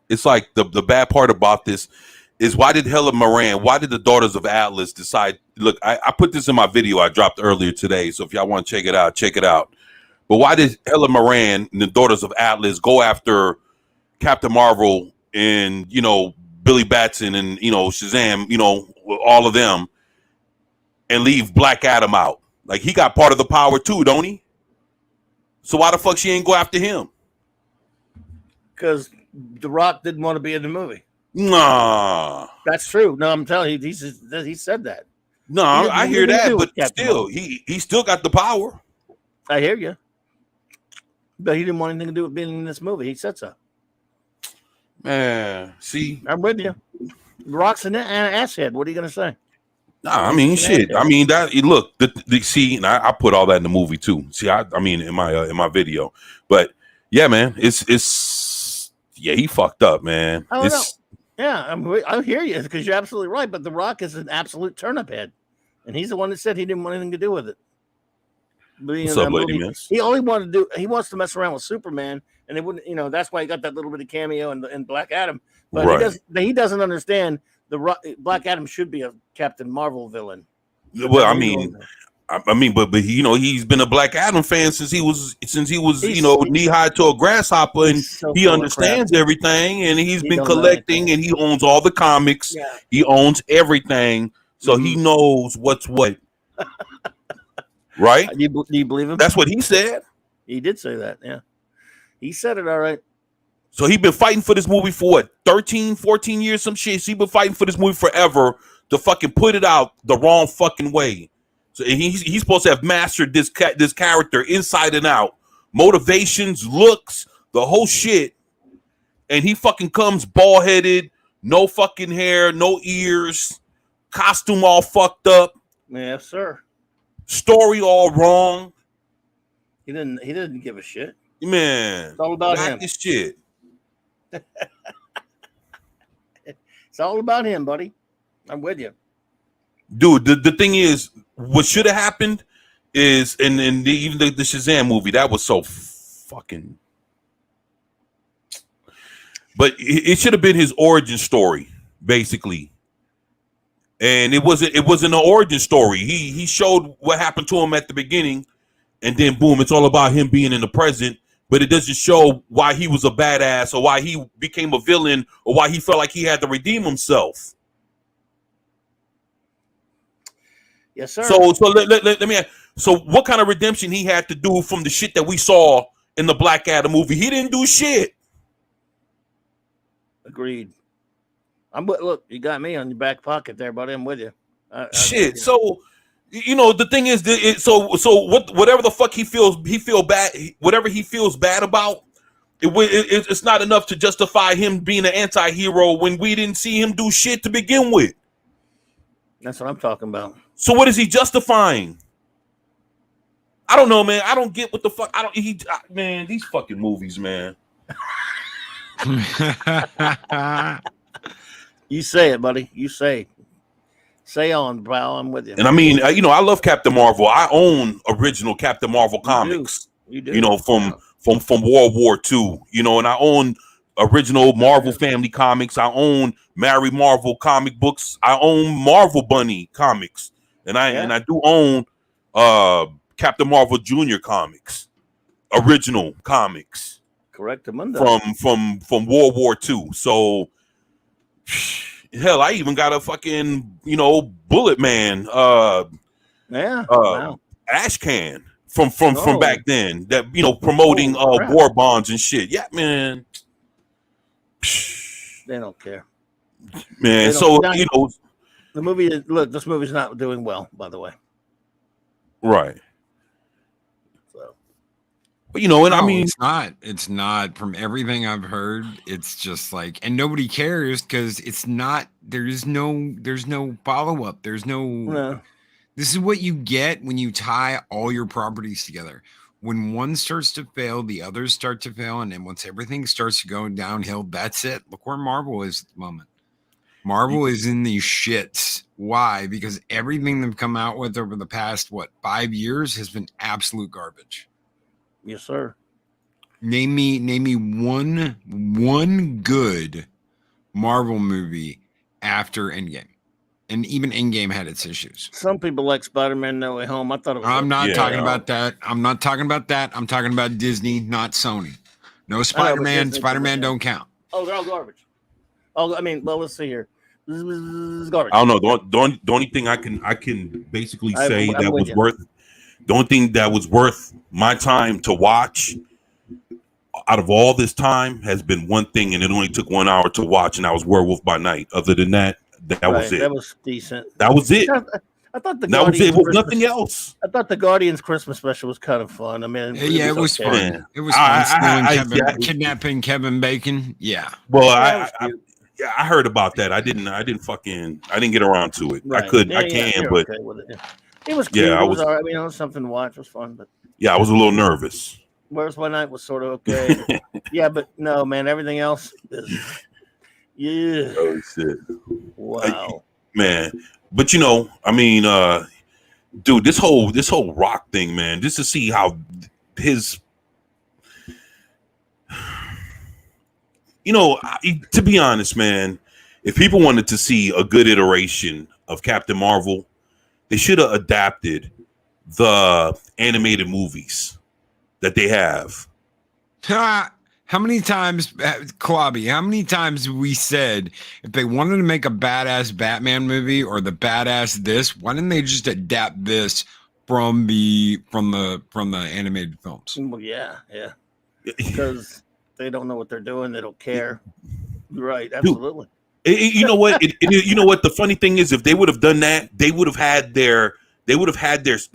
[SPEAKER 3] It's like the bad part about this is why did Helen Moran, why did the Daughters of Atlas decide? Look, I put this in my video I dropped earlier today, so if y'all want to check it out. But why did Helen Moran and the Daughters of Atlas go after Captain Marvel and, Billy Batson and, Shazam, all of them, and leave Black Adam out? Like, he got part of the power too, don't he? So why the fuck she ain't go after him?
[SPEAKER 2] Because The Rock didn't want to be in the movie.
[SPEAKER 3] Nah.
[SPEAKER 2] That's true. No, I'm telling you, he said that.
[SPEAKER 3] No, I hear that, but still, he still got the power.
[SPEAKER 2] I hear you. But he didn't want anything to do with being in this movie. He said so.
[SPEAKER 3] Man, see?
[SPEAKER 2] I'm with you. Rock's an asshead. What are you going to say?
[SPEAKER 3] Nah, I mean, shit. I mean, look, see, and I put all that in the movie too. See, I mean, in my video. But yeah, man, it's he fucked up, man.
[SPEAKER 2] I don't know. Yeah, I hear you because you're absolutely right. But The Rock is an absolute turnip head, and he's the one that said he didn't want anything to do with it.
[SPEAKER 3] What's up, lady, miss?
[SPEAKER 2] He wants to mess around with Superman, and they wouldn't. That's why he got that little bit of cameo in Black Adam. But he doesn't understand Black Adam should be a Captain Marvel villain.
[SPEAKER 3] Well, I mean, but he's been a Black Adam fan since he was knee high to a grasshopper, and he understands everything, and he's been collecting, and he owns all the comics. Yeah. He owns everything, so he knows what's what. Right?
[SPEAKER 2] Do you believe him?
[SPEAKER 3] That's what he said.
[SPEAKER 2] He did say that. Yeah, he said it all right.
[SPEAKER 3] So he's been fighting for this movie for what, 13, 14 years, some shit. So he's been fighting for this movie forever to fucking put it out the wrong fucking way. So he's supposed to have mastered this character inside and out, motivations, looks, the whole shit, and he fucking comes bald headed, no fucking hair, no ears, costume all fucked up.
[SPEAKER 2] Yes, sir.
[SPEAKER 3] Story all wrong.
[SPEAKER 2] He didn't give a shit.
[SPEAKER 3] Man,
[SPEAKER 2] it's all about him.
[SPEAKER 3] This shit.
[SPEAKER 2] It's all about him, buddy. I'm with you.
[SPEAKER 3] Dude, the thing is, what should have happened is, even the Shazam movie, that was so fucking. But it should have been his origin story, basically. And it wasn't an origin story. He showed what happened to him at the beginning, and then boom, it's all about him being in the present. But it doesn't show why he was a badass or why he became a villain or why he felt like he had to redeem himself.
[SPEAKER 2] Yes, sir.
[SPEAKER 3] So let me ask. So what kind of redemption he had to do from the shit that we saw in the Black Adam movie? He didn't do shit.
[SPEAKER 2] Agreed. Look, you got me on your back pocket there, buddy. I'm with you.
[SPEAKER 3] Shit. So the thing is, whatever the fuck he feels bad, whatever he feels bad about, it's not enough to justify him being an anti-hero when we didn't see him do shit to begin with.
[SPEAKER 2] That's what I'm talking about.
[SPEAKER 3] So what is he justifying? I don't know, man. I don't get what the fuck. Man, these fucking movies, man.
[SPEAKER 2] You say it, buddy. You say. Say on, bro. I'm with you.
[SPEAKER 3] And I mean, I love Captain Marvel. I own original Captain Marvel comics.
[SPEAKER 2] You do.
[SPEAKER 3] From World War II. And I own original Marvel Family comics. I own Mary Marvel comic books. I own Marvel Bunny comics, and I do own Captain Marvel Jr. comics, original comics.
[SPEAKER 2] Correct, Amanda.
[SPEAKER 3] From World War II. So Hell, I even got a fucking, Bullet Man
[SPEAKER 2] Yeah. Wow.
[SPEAKER 3] ash can from
[SPEAKER 2] Oh.
[SPEAKER 3] back then that promoting
[SPEAKER 2] Oh, crap.
[SPEAKER 3] war bonds and shit. Yeah, man.
[SPEAKER 2] They don't care.
[SPEAKER 3] Man,
[SPEAKER 2] They
[SPEAKER 3] so
[SPEAKER 2] don't- The movie. Look, this movie's not doing well, by the way.
[SPEAKER 3] right.
[SPEAKER 2] So
[SPEAKER 3] But and I
[SPEAKER 1] No,
[SPEAKER 3] mean,
[SPEAKER 1] it's not. From everything I've heard, it's just like, and nobody cares because it's not. There's no follow up. There's no.
[SPEAKER 2] no.
[SPEAKER 1] This is what you get when you tie all your properties together. When one starts to fail, the others start to fail, and then once everything starts to go downhill, that's it. Look where Marvel is at the moment. Marvel is in these shits. Why? Because everything they've come out with over the past 5 years has been absolute garbage.
[SPEAKER 2] Yes, sir.
[SPEAKER 1] Name me one good Marvel movie after Endgame. And even Endgame had its issues.
[SPEAKER 2] Some people like Spider-Man No Way Home. I thought it was.
[SPEAKER 1] I'm not
[SPEAKER 3] Yeah.
[SPEAKER 1] talking about that. I'm not talking about that. I'm talking about Disney, not Sony. No
[SPEAKER 2] but
[SPEAKER 1] Spider-Man.
[SPEAKER 2] Disney-
[SPEAKER 1] Spider-Man don't count.
[SPEAKER 2] Oh, they're all garbage. Oh, I mean, well, let's see here. This is garbage.
[SPEAKER 3] I don't know. The only thing I can basically say
[SPEAKER 2] I'm
[SPEAKER 3] that
[SPEAKER 2] with
[SPEAKER 3] was
[SPEAKER 2] you.
[SPEAKER 3] worth the only thing that was worth my time to watch out of all this time has been one thing, and it only took 1 hour to watch, and that was Werewolf by Night. Other than that, that was
[SPEAKER 2] Right,
[SPEAKER 3] it.
[SPEAKER 2] That was decent.
[SPEAKER 3] That was it.
[SPEAKER 2] I thought the
[SPEAKER 3] That was
[SPEAKER 2] Guardians
[SPEAKER 3] it. With
[SPEAKER 2] Christmas-
[SPEAKER 3] nothing else.
[SPEAKER 2] I thought the Guardians Christmas special was kind of fun. I mean,
[SPEAKER 1] Yeah, it was
[SPEAKER 2] okay.
[SPEAKER 1] fun.
[SPEAKER 3] Yeah.
[SPEAKER 1] It was fun.
[SPEAKER 3] I-
[SPEAKER 1] Kidnapping Kevin Bacon. Yeah.
[SPEAKER 3] Well,
[SPEAKER 2] Yeah, it was
[SPEAKER 3] I
[SPEAKER 2] cute.
[SPEAKER 3] I heard about that. I didn't get around to it.
[SPEAKER 2] Right.
[SPEAKER 3] I could.
[SPEAKER 2] Yeah,
[SPEAKER 3] I
[SPEAKER 2] yeah,
[SPEAKER 3] can,
[SPEAKER 2] you're
[SPEAKER 3] but
[SPEAKER 2] okay with it. Yeah. It was cute.
[SPEAKER 3] Yeah,
[SPEAKER 2] It was all right. I mean, it was something to watch. It was fun, but
[SPEAKER 3] yeah, I was a little nervous.
[SPEAKER 2] Where's My Night was sort of okay. Yeah, but no, man, everything else is yeah.
[SPEAKER 3] Oh shit,
[SPEAKER 2] Wow.
[SPEAKER 3] man. But I mean, dude, this whole Rock thing, man. Just to see how his, to be honest, man, if people wanted to see a good iteration of Captain Marvel, they should have adapted the animated movies that they have.
[SPEAKER 1] How many times, Klobby, how many times have we said if they wanted to make a badass Batman movie or the badass this, why didn't they just adapt this from the animated films?
[SPEAKER 2] Well, yeah. Because they don't know what they're doing. They don't care. Right. Absolutely.
[SPEAKER 3] You know what? You know what? The funny thing is, if they would have done that, they would have had their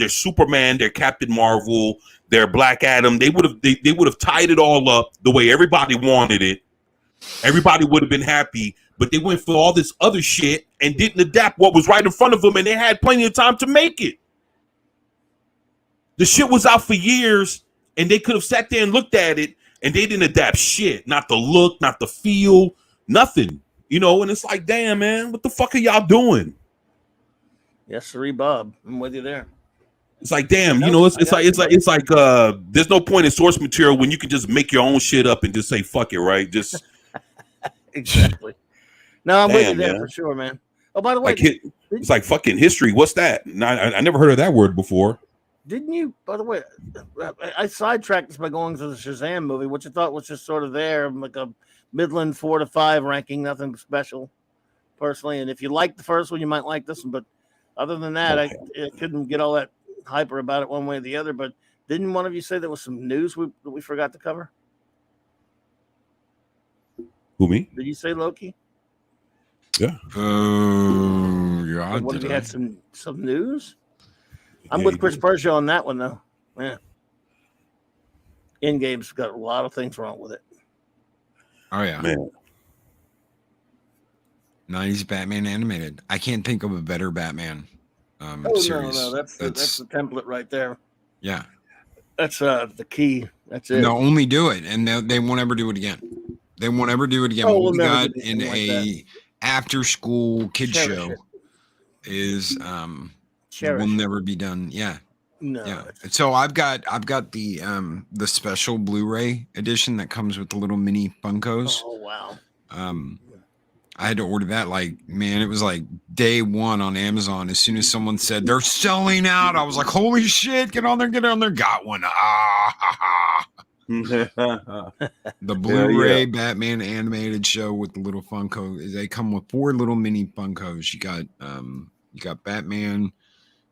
[SPEAKER 3] Superman, their Captain Marvel, their Black Adam. They would have tied it all up the way everybody wanted it. Everybody would have been happy, but they went for all this other shit and didn't adapt what was right in front of them, and they had plenty of time to make it. The shit was out for years, and they could have sat there and looked at it, and they didn't adapt shit. Not the look, not the feel, nothing. And it's like, damn, man, what the fuck are y'all doing?
[SPEAKER 2] Yes, sir, Bob. I'm with you there.
[SPEAKER 3] It's like, damn,
[SPEAKER 2] Nope,
[SPEAKER 3] it's like there's no point in source material when you can just make your own shit up and just say fuck it, right? Just
[SPEAKER 2] Exactly. No, I'm with you
[SPEAKER 3] Damn,
[SPEAKER 2] there
[SPEAKER 3] man.
[SPEAKER 2] for sure, man. Oh, by the way,
[SPEAKER 3] like it's like fucking history. What's that? I never heard of that word before.
[SPEAKER 2] didn't you? By the way, I sidetracked this by going to the Shazam movie, which I thought was just sort of there, like a Midland 4 to 5 ranking, nothing special, personally. And if you like the first one, you might like this one. But other than that, I couldn't get all that hyper about it one way or the other. But didn't one of you say there was some news that we forgot to cover?
[SPEAKER 3] Who, me?
[SPEAKER 2] Did you say Loki?
[SPEAKER 1] Oh, yeah.
[SPEAKER 2] What if you
[SPEAKER 1] did I?
[SPEAKER 2] had some news? I'm with Chris Persia on that one, though. Yeah. Endgame's got a lot of things wrong with it.
[SPEAKER 1] Oh, yeah.
[SPEAKER 3] Man.
[SPEAKER 1] 90s Batman animated. I can't think of a better Batman series.
[SPEAKER 2] No, that's the template right there.
[SPEAKER 1] Yeah.
[SPEAKER 2] That's the key. That's it.
[SPEAKER 1] They'll only do it, and they won't ever do it again. They won't ever do it again.
[SPEAKER 2] Oh,
[SPEAKER 1] What
[SPEAKER 2] we'll
[SPEAKER 1] we
[SPEAKER 2] never
[SPEAKER 1] got
[SPEAKER 2] do
[SPEAKER 1] in
[SPEAKER 2] anything like
[SPEAKER 1] a after-school kid
[SPEAKER 2] Cherish
[SPEAKER 1] show
[SPEAKER 2] it.
[SPEAKER 1] is
[SPEAKER 2] Cherish
[SPEAKER 1] will
[SPEAKER 2] it.
[SPEAKER 1] never be done. Yeah.
[SPEAKER 2] No.
[SPEAKER 1] Yeah. So I've got the special Blu-ray edition that comes with the little mini Funkos.
[SPEAKER 2] Oh wow.
[SPEAKER 1] I had to order that it was like day one on Amazon. As soon as someone said they're selling out, I was like, holy shit, get on there. Got one. Ah, ha, ha. the
[SPEAKER 3] Hell
[SPEAKER 1] Blu-ray Batman animated show with the little Funko. They come with 4 little mini Funkos. You got Batman,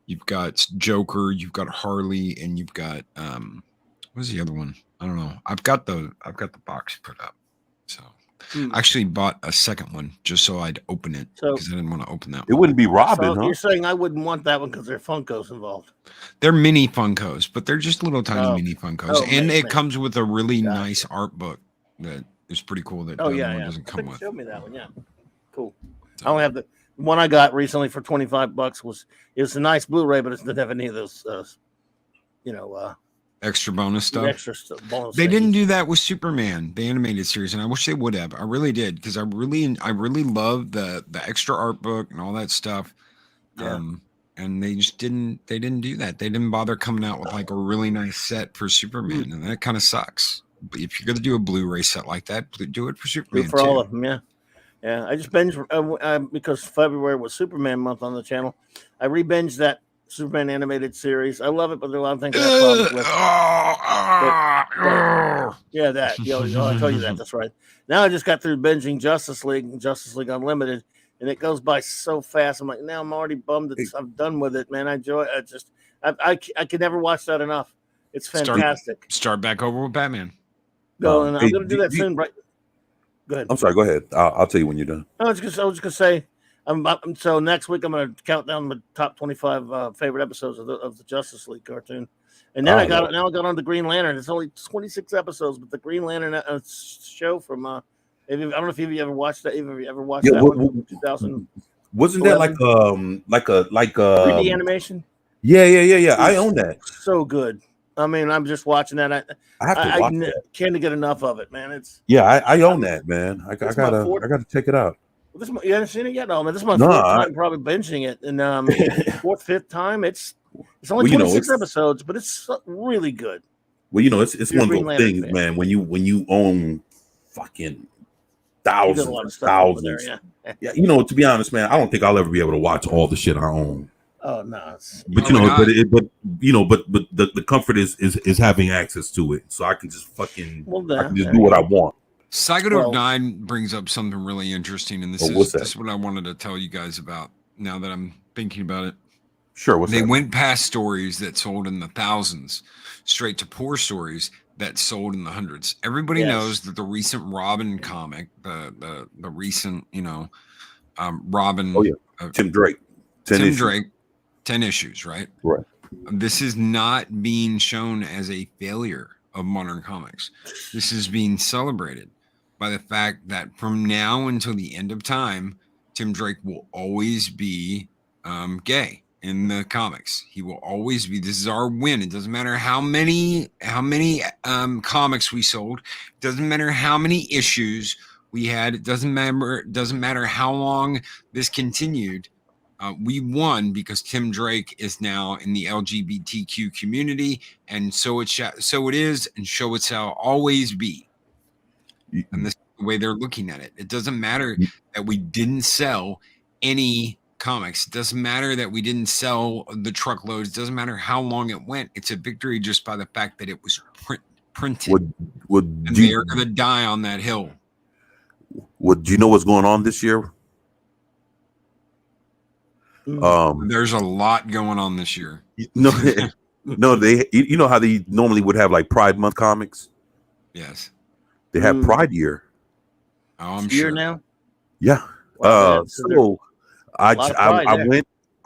[SPEAKER 1] you've got Joker, you've got Harley, and you've got what's the other one? I don't know. I've got the box put up. So I actually bought a second one just so I'd open it because I didn't want to open that
[SPEAKER 3] It
[SPEAKER 1] one.
[SPEAKER 3] wouldn't be Robin,
[SPEAKER 2] So
[SPEAKER 3] huh?
[SPEAKER 2] you're saying I wouldn't want that one because there's Funkos involved.
[SPEAKER 1] They're mini Funkos, but they're just little tiny mini Funkos. And it comes with a really nice art book that is pretty cool that the other one doesn't come with.
[SPEAKER 2] Show me that one, yeah. Cool. I only have the one I got recently for $25 it's a nice Blu-ray, but it doesn't have any of those
[SPEAKER 1] Extra bonus stuff.
[SPEAKER 2] Extra bonus
[SPEAKER 1] They
[SPEAKER 2] things.
[SPEAKER 1] didn't do that with Superman, the animated series, and I wish they would have. I really did because I really love the extra art book and all that stuff.
[SPEAKER 2] Yeah.
[SPEAKER 1] And they just didn't. They didn't do that. They didn't bother coming out with like a really nice set for Superman, and that kind of sucks. But if you're gonna do a Blu-ray set like that, do it for Superman.
[SPEAKER 2] Do it for all of them, yeah. Yeah, I just binged because February was Superman month on the channel. I re-binged that Superman animated series. I love it, but there are a lot of things I have problems with. Yeah, that. I told you that. That's right. Now I just got through binging Justice League Unlimited, and it goes by so fast. I'm like, now I'm already bummed that I'm done with it, man. I enjoy it. I could never watch that enough. It's fantastic.
[SPEAKER 1] Start back over with Batman.
[SPEAKER 2] Go, and I'm going to do that soon, right? Go ahead.
[SPEAKER 3] I'm sorry. Go ahead. I'll tell you when you're done.
[SPEAKER 2] I was just gonna say, so next week I'm gonna count down the top 25 favorite episodes of the Justice League cartoon, and then I got on the Green Lantern. It's only 26 episodes, but the Green Lantern show from I don't know if you've ever watched that. Have you ever watched that one? 2000.
[SPEAKER 3] Wasn't that like a
[SPEAKER 2] 3D animation?
[SPEAKER 3] Yeah. I own that.
[SPEAKER 2] So good. I mean, I'm just watching that.
[SPEAKER 3] I have to watch that.
[SPEAKER 2] Can't get enough of it, man.
[SPEAKER 3] I own that, man. I gotta check it out.
[SPEAKER 2] You haven't seen it yet? No, man. This is my fourth time probably binging it, and fourth, fifth time. It's only 26 episodes, but it's really good.
[SPEAKER 3] Well, it's one of those things, man. When you own fucking thousands. Yeah. To be honest, man, I don't think I'll ever be able to watch all the shit I own.
[SPEAKER 2] Oh no!
[SPEAKER 3] But the comfort is having access to it, so I can just fucking do what I want.
[SPEAKER 1] Psycho 9 brings up something really interesting, and this is what I wanted to tell you guys about. Now that I'm thinking about it,
[SPEAKER 3] sure.
[SPEAKER 1] They went past stories that sold in the thousands, straight to poor stories that sold in the hundreds. Everybody knows that the recent Robin comic, the recent Robin,
[SPEAKER 3] Tim Drake,
[SPEAKER 1] 10 issues, right?
[SPEAKER 3] Right.
[SPEAKER 1] This is not being shown as a failure of modern comics. This is being celebrated by the fact that from now until the end of time, Tim Drake will always be gay in the comics. He will always be. This is our win. It doesn't matter how many comics we sold. It doesn't matter how many issues we had. It doesn't matter how long this continued. We won because Tim Drake is now in the LGBTQ community, and so it is, and so it shall always be. And this is the way they're looking at it. It doesn't matter that we didn't sell any comics. It doesn't matter that we didn't sell the truckloads. It doesn't matter how long it went. It's a victory just by the fact that it was printed. And they are going to die on that hill.
[SPEAKER 3] Do you know what's going on this year?
[SPEAKER 1] There's a lot going on this year.
[SPEAKER 3] No, they. How they normally would have like Pride Month comics.
[SPEAKER 1] Yes,
[SPEAKER 3] they have Pride Year.
[SPEAKER 1] Oh, I'm sure
[SPEAKER 2] now.
[SPEAKER 3] Yeah. So I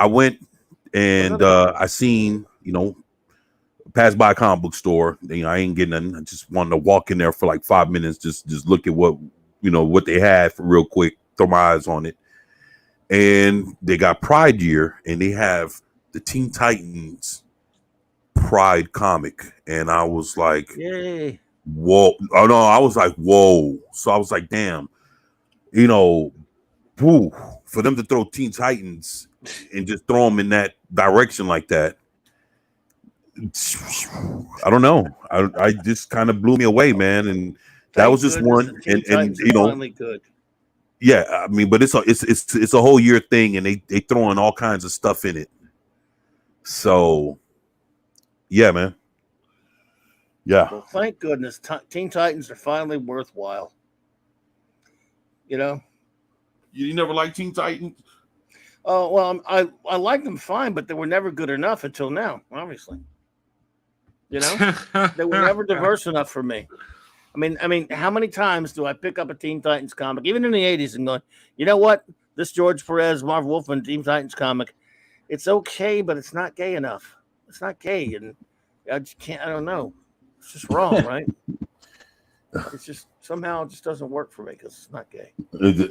[SPEAKER 3] went and I seen passed by a comic book store. I ain't getting nothing. I just wanted to walk in there for like 5 minutes, just look at what they had for real quick, throw my eyes on it. And they got Pride Year, and they have the Teen Titans Pride comic. And I was like,
[SPEAKER 2] yay.
[SPEAKER 3] Whoa. Oh, no, I was like, whoa. So I was like, damn, woo, for them to throw Teen Titans and just throw them in that direction like that. I don't know. I just kind of blew me away, man. And that was just one. And
[SPEAKER 2] good.
[SPEAKER 3] Yeah, I mean, but it's a whole year thing, and they throwing all kinds of stuff in it. So, yeah, man. Yeah.
[SPEAKER 2] Well, thank goodness, Teen Titans are finally worthwhile. You know.
[SPEAKER 3] You never liked Teen Titans?
[SPEAKER 2] Oh well, I liked them fine, but they were never good enough until now. Obviously, you know, they were never diverse enough for me. I mean, how many times do I pick up a Teen Titans comic, even in the '80s, and going, you know what? This George Perez, Marv Wolfman Teen Titans comic, it's okay, but it's not gay enough. It's not gay, and I just can't. I don't know. It's just wrong, right? It's just somehow it just doesn't work for me because it's not gay.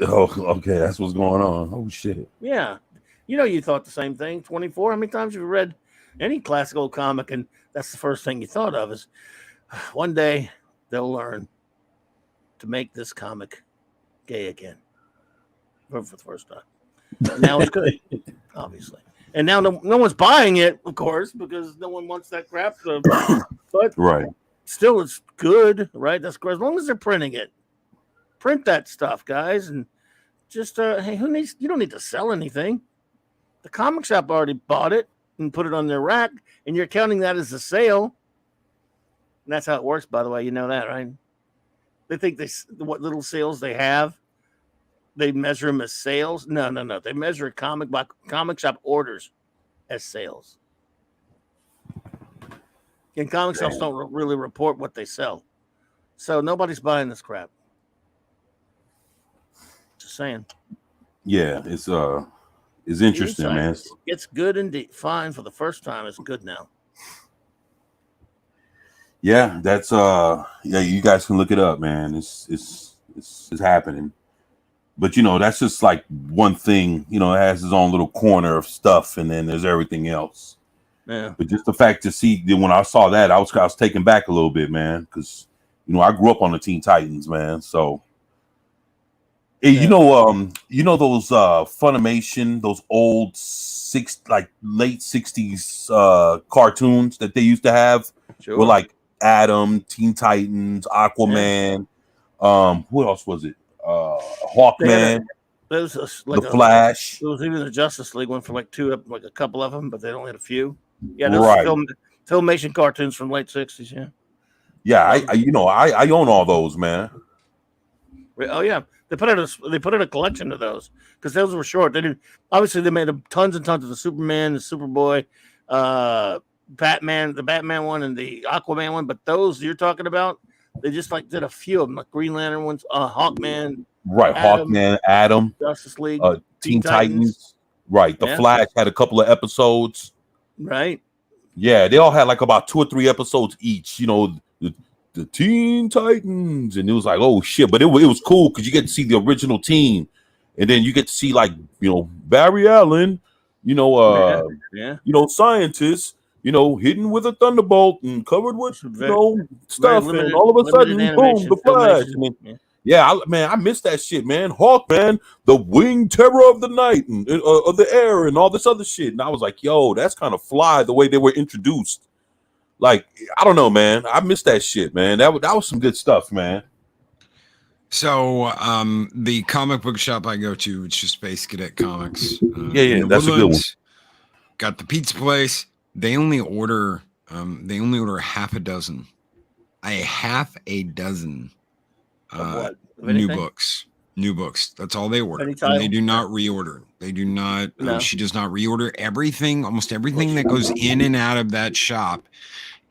[SPEAKER 3] Oh, okay, that's what's going on. Oh shit.
[SPEAKER 2] Yeah, you know, you thought the same thing. 24. How many times have you read any classical comic, and that's the first thing you thought of is one day they'll learn to make this comic gay again for the first time. And now it's good, obviously. And now no one's buying it, of course, because no one wants that crap. But
[SPEAKER 3] Right.
[SPEAKER 2] still, it's good, right? That's great. As long as they're printing it. Print that stuff, guys. And just, hey, you don't need to sell anything. The comic shop already bought it and put it on their rack, and you're counting that as a sale. And that's how it works, by the way. You know that, right? They think what little sales they have, they measure them as sales. No. They measure comic shop orders as sales. And comic shops don't really report what they sell. So nobody's buying this crap. Just saying.
[SPEAKER 3] Yeah, it's interesting, man.
[SPEAKER 2] It's good and fine for the first time. It's good now.
[SPEAKER 3] Yeah, that's yeah, you guys can look it up, man. It's happening. But you know, that's just like one thing, you know, it has its own little corner of stuff, and then there's everything else.
[SPEAKER 2] Yeah.
[SPEAKER 3] But just the fact to see when I saw that, I was taken back a little bit, man, because you know, I grew up on the Teen Titans, man. So you know those Funimation, those old late 60s cartoons that they used to have were like Adam, Teen Titans, Aquaman, what else was it? Hawkman.
[SPEAKER 2] There was
[SPEAKER 3] the Flash.
[SPEAKER 2] There was even the Justice League one for like a couple of them, but they only had a few. Yeah, those
[SPEAKER 3] right.
[SPEAKER 2] Filmation cartoons from late 60s, yeah.
[SPEAKER 3] Yeah, I own all those, man.
[SPEAKER 2] Oh yeah, they put out a collection of those because those were short. They made tons and tons of the Superman, the Superboy, Batman, the Batman one, and the Aquaman one. But those you're talking about, they just did a few of them, like Green Lantern ones, Hawkman,
[SPEAKER 3] right? Hawkman, Adam,
[SPEAKER 2] Justice League,
[SPEAKER 3] Teen Titans. Right. The Flash had a couple of episodes.
[SPEAKER 2] Right.
[SPEAKER 3] Yeah, they all had like about 2 or 3 episodes each. You know, the Teen Titans, and it was like, oh shit! But it was cool because you get to see the original team, and then you get to see Barry Allen, you know, scientists, you know, hidden with a thunderbolt and covered with stuff, and all of a sudden, boom, the Flash. I miss that shit, man. Hawkman, the winged terror of the night and of the air, and all this other shit. And I was like, yo, that's kind of fly the way they were introduced. Like, I don't know, man. I miss that shit, man. That was some good stuff, man.
[SPEAKER 1] So, the comic book shop I go to, it's just Space Cadet Comics.
[SPEAKER 3] That's a good one.
[SPEAKER 1] Got the pizza place. They only order half a dozen. New books. That's all they order. And they do not reorder. They do not. No. She does not reorder everything. Almost everything that goes in and out of that shop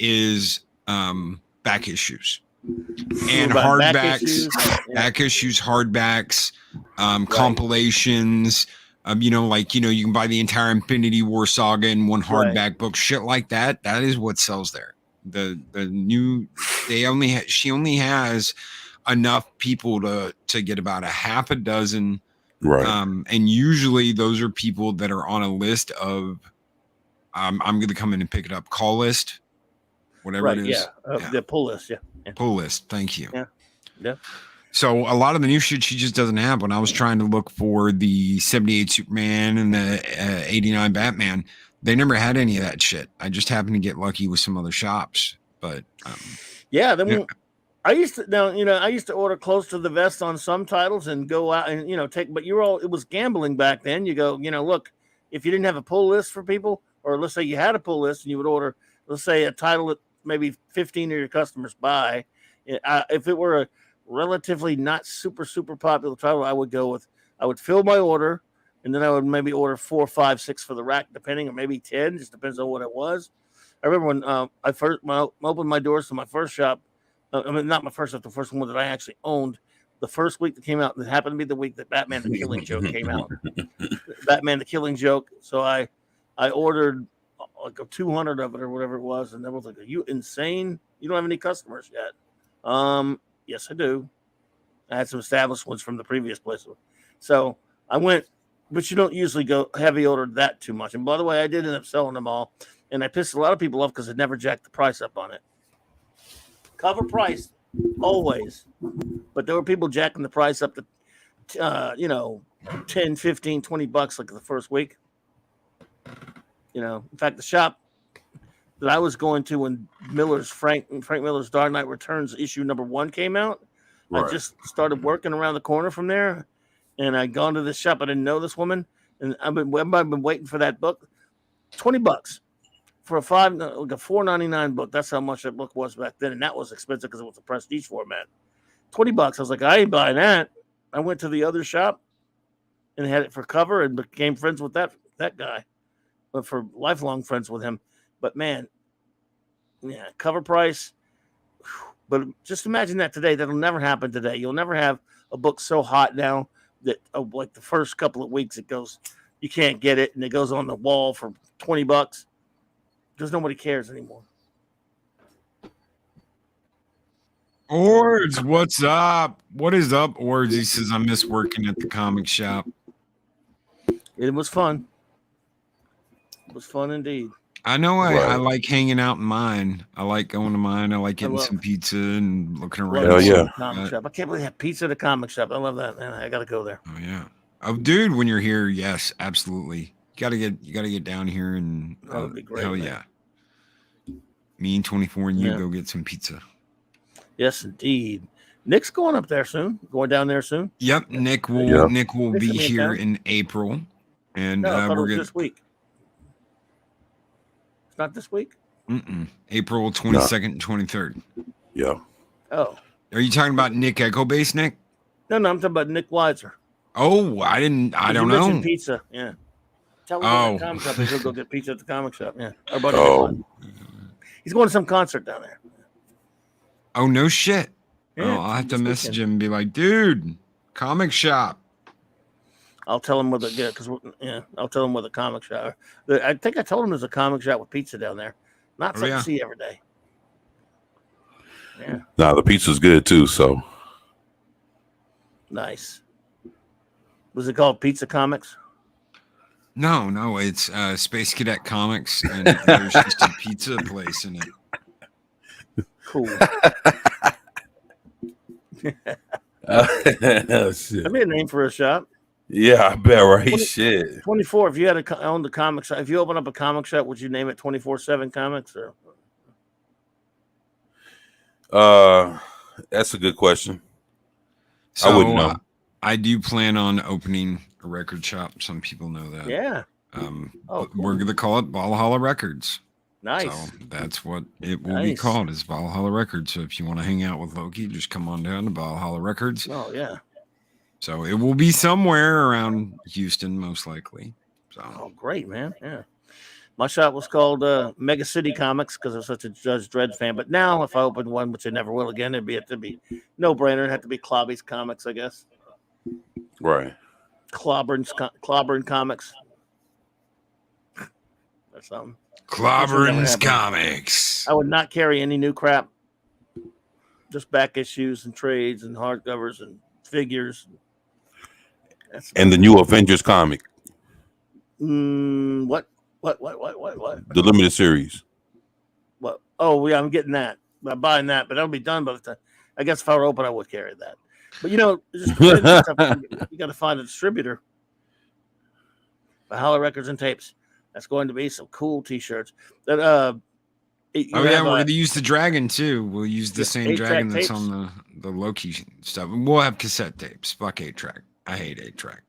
[SPEAKER 1] is back issues and hardbacks, back issues, hardbacks, compilations. You can buy the entire Infinity War saga in one hardback book. Shit like that. That is what sells there. She only has enough people to get about a half a dozen,
[SPEAKER 3] right?
[SPEAKER 1] And usually those are people that are on a list of I'm going to come in and pick it up, call list, whatever it is.
[SPEAKER 2] The pull list,
[SPEAKER 1] pull list. Thank you.
[SPEAKER 2] Yeah.
[SPEAKER 1] So a lot of the new shit she just doesn't have. When I was trying to look for the 78 Superman and the 89 Batman, they never had any of that shit. I just happened to get lucky with some other shops, but
[SPEAKER 2] I used to order close to the vest on some titles and go out and but it was gambling back then. You go, look, if you didn't have a pull list for people, or let's say you had a pull list and you would order, let's say a title that maybe 15 of your customers buy. If it were a relatively not super popular title, I would fill my order, and then I would maybe order 4, 5, 6 for the rack, depending, or maybe 10, just depends on what it was. I remember when I first opened my doors to my first shop. I mean, not my first shop, the first one that I actually owned. The first week that came out, that happened to be the week that Batman the Killing Joke came out. Batman the Killing Joke. So I ordered like 200 of it or whatever it was, and everyone's like, "Are you insane? You don't have any customers yet?" Yes, I do. I had some established ones from the previous place. So I went, but you don't usually go heavy order that too much. And by the way, I did end up selling them all, and I pissed a lot of people off because I never jacked the price up on it. Cover price always, but there were people jacking the price up to 10, 15, 20 bucks like the first week. In fact, the shop that I was going to when Frank Miller's Dark Knight Returns issue number 1 came out, right. I just started working around the corner from there, and I'd gone to this shop. I didn't know this woman, and I've been waiting for that book. $20 for a $4.99 book. That's how much that book was back then, and that was expensive because it was a prestige format. $20. I was like, I ain't buying that. I went to the other shop and had it for cover and became friends with that guy, but for lifelong friends with him. But man, yeah, cover price. But just imagine that today. That'll never happen today. You'll never have a book so hot now that like the first couple of weeks you can't get it, and it goes on the wall for $20 because nobody cares anymore.
[SPEAKER 1] Ords, what's up? What is up, Ords? He says, I miss working at the comic shop.
[SPEAKER 2] It was fun. It was fun indeed.
[SPEAKER 1] I know I like hanging out in mine. I like going to mine. I like getting some pizza and looking around.
[SPEAKER 3] Hell yeah.
[SPEAKER 2] Comic shop. I can't believe they have pizza at a comic shop. I love that, man. I got to go there.
[SPEAKER 1] Oh, yeah. Oh, dude, when you're here, yes, absolutely. You gotta get down here and
[SPEAKER 2] that would be great.
[SPEAKER 1] Hell
[SPEAKER 2] man.
[SPEAKER 1] yeah. Me and 24 and you go get some pizza.
[SPEAKER 2] Yes, indeed. Nick's going up there soon. Going down there soon.
[SPEAKER 1] Yep, Nick will be here in April, and we're going
[SPEAKER 2] this week. It's not this week.
[SPEAKER 1] April 22nd and 23rd.
[SPEAKER 3] Yeah.
[SPEAKER 2] Oh.
[SPEAKER 1] Are you talking about Nick Echo Base, Nick?
[SPEAKER 2] No, I'm talking about Nick Weiser.
[SPEAKER 1] Oh, I don't know.
[SPEAKER 2] Pizza, yeah. Tell him at the comic shop. He'll go get pizza at the comic shop. Yeah. He's going to some concert down there.
[SPEAKER 1] Oh, no shit.
[SPEAKER 2] Yeah,
[SPEAKER 1] I'll have to message him and be like, dude, comic shop.
[SPEAKER 2] I'll tell him I'll tell him with a comic shop. I think I told him there's a comic shop with pizza down there. Not something to see every day. Yeah.
[SPEAKER 3] Nah, the pizza's good too, so.
[SPEAKER 2] Nice. Was it called Pizza Comics?
[SPEAKER 1] No, it's Space Cadet Comics, and there's just a pizza place in it.
[SPEAKER 2] Cool.
[SPEAKER 3] Oh, shit.
[SPEAKER 2] That'd be a name for a shop.
[SPEAKER 3] Yeah, I bet, right? Shit.
[SPEAKER 2] 24. If you had owned the comic shop, if you open up a comic shop, would you name it 24/7 Comics? Or?
[SPEAKER 3] That's a good question.
[SPEAKER 1] So,
[SPEAKER 3] I wouldn't know.
[SPEAKER 1] I do plan on opening a record shop. Some people know that.
[SPEAKER 2] Yeah.
[SPEAKER 1] Cool. We're going to call it Valhalla Records.
[SPEAKER 2] Nice.
[SPEAKER 1] So that's what it will be called, is Valhalla Records. So if you want to hang out with Loki, just come on down to Valhalla Records.
[SPEAKER 2] Oh, yeah.
[SPEAKER 1] So it will be somewhere around Houston, most likely. So.
[SPEAKER 2] Oh, great, man. Yeah. My shop was called Mega City Comics because I was such a Judge Dredd fan. But now if I opened one, which I never will again, it'd be no brainer. It'd have to be Clobby's Comics, I guess.
[SPEAKER 3] Right.
[SPEAKER 2] Clobbering Comics. Or something.
[SPEAKER 1] Clobbering's Comics.
[SPEAKER 2] I would not carry any new crap. Just back issues and trades and hardcovers and figures.
[SPEAKER 3] And the new Avengers comic.
[SPEAKER 2] What?
[SPEAKER 3] The limited series.
[SPEAKER 2] What? Oh, yeah, I'm getting that. I'm buying that, but that'll be done by the time. I guess if I were open, I would carry that. But you got to find a distributor. Valhalla Records and Tapes. That's going to be some cool T-shirts. That
[SPEAKER 1] we're going to use the dragon too. We'll use the same dragon that's tapes on the Loki stuff. We'll have cassette tapes. Fuck 8-track. I hate 8-track.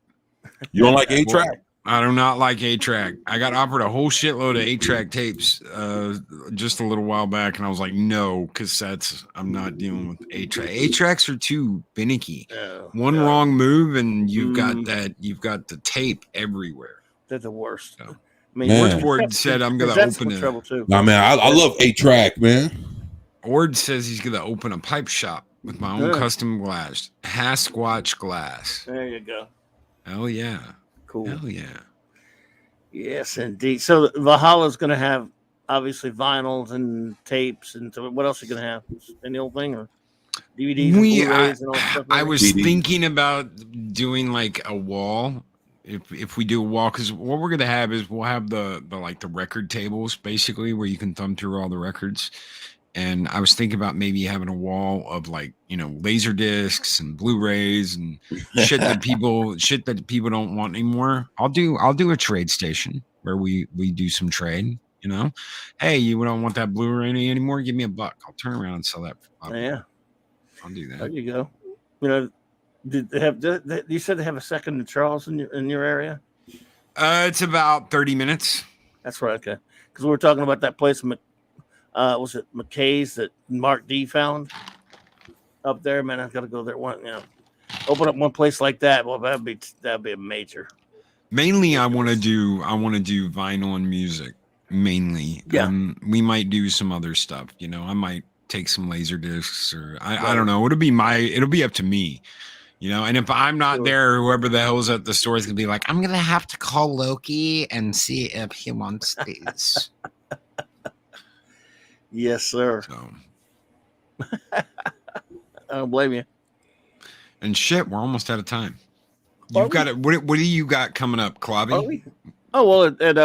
[SPEAKER 3] You don't like 8-track?
[SPEAKER 1] I do not like 8-track. I got offered a whole shitload of 8-track tapes just a little while back, and I was like, no, cassettes. I'm not dealing with 8-track. 8-tracks are too finicky. One wrong move, and you've got the tape everywhere.
[SPEAKER 2] They're the worst.
[SPEAKER 1] So,
[SPEAKER 2] I mean,
[SPEAKER 1] Switchboard said I'm gonna open
[SPEAKER 2] trouble too.
[SPEAKER 3] Nah, man, I love 8-track, man.
[SPEAKER 1] Ord says he's gonna open a pipe shop with my own custom glass, Hasquatch glass.
[SPEAKER 2] There you go.
[SPEAKER 1] Hell yeah.
[SPEAKER 2] Cool.
[SPEAKER 1] Hell yeah.
[SPEAKER 2] Yes, indeed. So Valhalla's going to have obviously vinyls and tapes, and so what else are you going to have? Any old thing or DVDs? And all stuff
[SPEAKER 1] I was thinking about doing like a wall. If we do a wall, because what we're gonna have is we'll have the like the record tables basically where you can thumb through all the records. And I was thinking about maybe having a wall of like, laser discs and Blu-rays and shit that people don't want anymore. I'll do a trade station where we do some trade, Hey, you don't want that Blu-ray anymore? Give me $1. I'll turn around and sell that for $5.
[SPEAKER 2] Yeah.
[SPEAKER 1] I'll do that.
[SPEAKER 2] There you go. Did they have you said they have a second in Charles in your area?
[SPEAKER 1] It's about 30 minutes.
[SPEAKER 2] That's right, okay. Because we were talking about that place was it McKay's that Mark D found up there? Man, I've got to go there. Open up one place like that. Well, that'd be a major.
[SPEAKER 1] Mainly, I want to do vinyl and music. Mainly,
[SPEAKER 2] yeah.
[SPEAKER 1] We might do some other stuff. I might take some laser discs, or I don't know. It'll be up to me. And if I'm not there, whoever the hell's at the store is gonna be like, I'm gonna have to call Loki and see if he wants these.
[SPEAKER 2] Yes, sir.
[SPEAKER 1] So.
[SPEAKER 2] I don't blame you.
[SPEAKER 1] And shit, we're almost out of time. You've got it. What do you got coming up, Clobby?
[SPEAKER 2] Oh well, at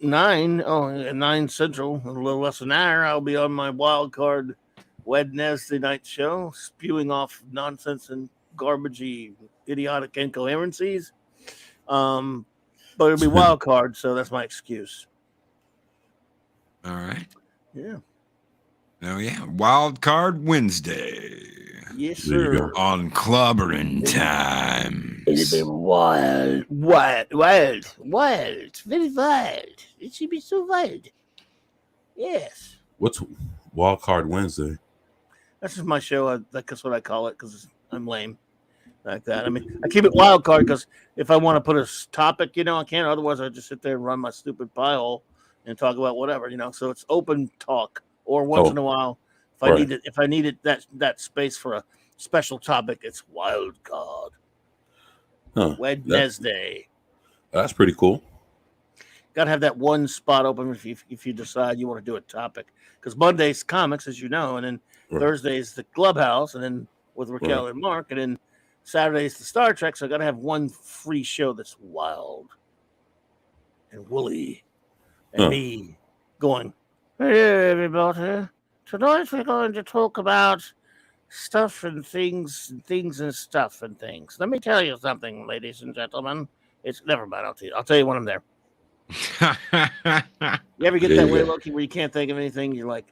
[SPEAKER 2] 9. Oh, at 9 Central, a little less than an hour, I'll be on my wild card Wednesday night show, spewing off nonsense and garbagey, idiotic incoherencies. But it'll be wild card, so that's my excuse.
[SPEAKER 1] All right.
[SPEAKER 2] Yeah.
[SPEAKER 1] Oh yeah, Wild Card Wednesday.
[SPEAKER 2] Yes, sir.
[SPEAKER 1] On Clobbering Time.
[SPEAKER 2] It'll be wild, very wild. It should be so wild. Yes.
[SPEAKER 3] What's Wild Card Wednesday?
[SPEAKER 2] That's just my show. That's what I call it because I'm lame like that. I mean, I keep it wild card because if I want to put a topic, I can't. Otherwise, I just sit there and run my stupid pie hole and talk about whatever, So it's open talk. Or once in a while, if I needed that space for a special topic, it's wild card. Wednesday.
[SPEAKER 3] That's pretty cool.
[SPEAKER 2] Got to have that one spot open if you decide you want to do a topic. Because Monday's comics, as you know, and then Thursday's the Clubhouse, and then with Raquel and Mark, and then Saturday's the Star Trek. So I got to have one free show that's wild and woolly and me going. Hey everybody! Tonight we're going to talk about stuff and things and stuff and things. Let me tell you something, ladies and gentlemen. It's never mind. I'll tell you when I'm there. You ever get that way, Loki, where you can't think of anything? You're like,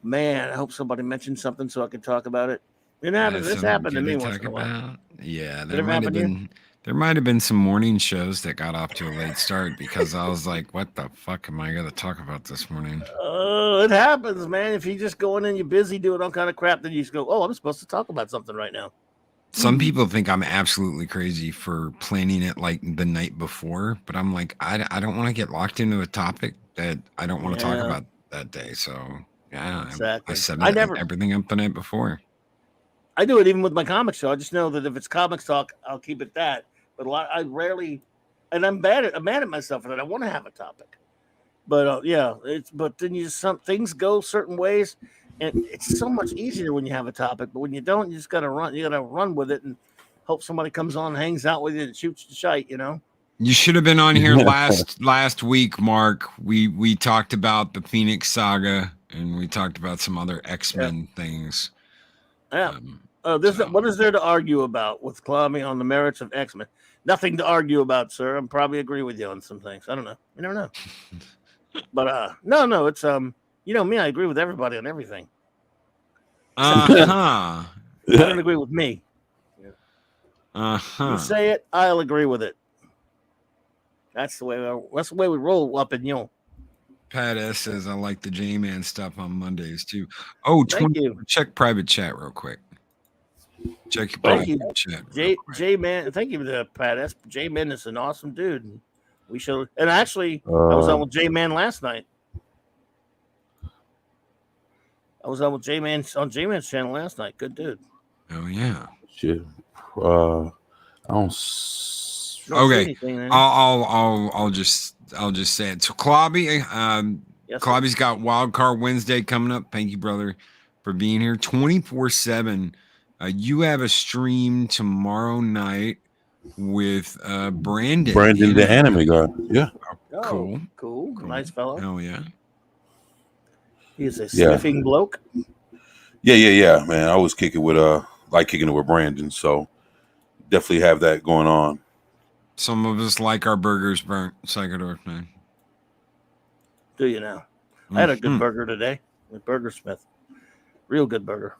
[SPEAKER 2] man, I hope somebody mentioned something so I can talk about it. This happened to me once in a while.
[SPEAKER 1] Yeah, there might have been some morning shows that got off to a late start because I was like, what the fuck am I going to talk about this morning?
[SPEAKER 2] Oh, it happens, man. If you just go in and you're busy doing all kind of crap, then you just go, oh, I'm supposed to talk about something right now.
[SPEAKER 1] Some people think I'm absolutely crazy for planning it like the night before, but I'm like, I don't want to get locked into a topic that I don't want to talk about that day. So, yeah,
[SPEAKER 2] exactly.
[SPEAKER 1] I set everything up the night before.
[SPEAKER 2] I do it even with my comic show. I just know that if it's comics talk, I'll keep it that. But I rarely, and I'm mad at myself for that. I want to have a topic, but but then some things go certain ways, and it's so much easier when you have a topic. But when you don't, you just gotta run. You gotta run with it and hope somebody comes on, and hangs out with you, and shoots the shite.
[SPEAKER 1] You should have been on here last week, Mark. We talked about the Phoenix Saga, and we talked about some other X-Men things.
[SPEAKER 2] Yeah. What is there to argue about with Clobby on the merits of X-Men? Nothing to argue about, sir. I'm probably agree with you on some things. I don't know. You never know. But no, it's me. I agree with everybody on everything. You don't agree with me. You say it, I'll agree with it. That's the way we roll up in
[SPEAKER 1] Pat S says I like the J-Man stuff on Mondays too. Oh,
[SPEAKER 2] Thank you.
[SPEAKER 1] check private chat real quick. Check your
[SPEAKER 2] Thank
[SPEAKER 1] private
[SPEAKER 2] you,
[SPEAKER 1] chat. real quick.
[SPEAKER 2] J Man. Thank you, Pat. J Man is an awesome dude. We should. And actually, I was on with J Man last night. I was on with J Man on J Man's channel last night. Good dude.
[SPEAKER 1] Oh yeah.
[SPEAKER 3] Shit. I don't. S-
[SPEAKER 2] Don't say
[SPEAKER 1] Okay.
[SPEAKER 2] anything, man.
[SPEAKER 1] I'll just say it. So Klobby,
[SPEAKER 2] Yes, sir.
[SPEAKER 1] Klobby's got Wild Card Wednesday coming up. Thank you, brother, for being here 24/7. You have a stream tomorrow night with Brandon.
[SPEAKER 3] Brandon, the anime guy. Yeah.
[SPEAKER 2] Oh,
[SPEAKER 1] Cool.
[SPEAKER 2] cool. Nice fellow.
[SPEAKER 1] Hell yeah.
[SPEAKER 2] He's a
[SPEAKER 3] Yeah.
[SPEAKER 2] sniffing bloke.
[SPEAKER 3] Yeah, man. I always kick it with like kicking it with Brandon. So definitely have that going on.
[SPEAKER 1] Some of us like our burgers burnt. Psychodorf, man.
[SPEAKER 2] Do you now? I had a good
[SPEAKER 1] Mhm.
[SPEAKER 2] burger today with Burger Smith. Real good burger.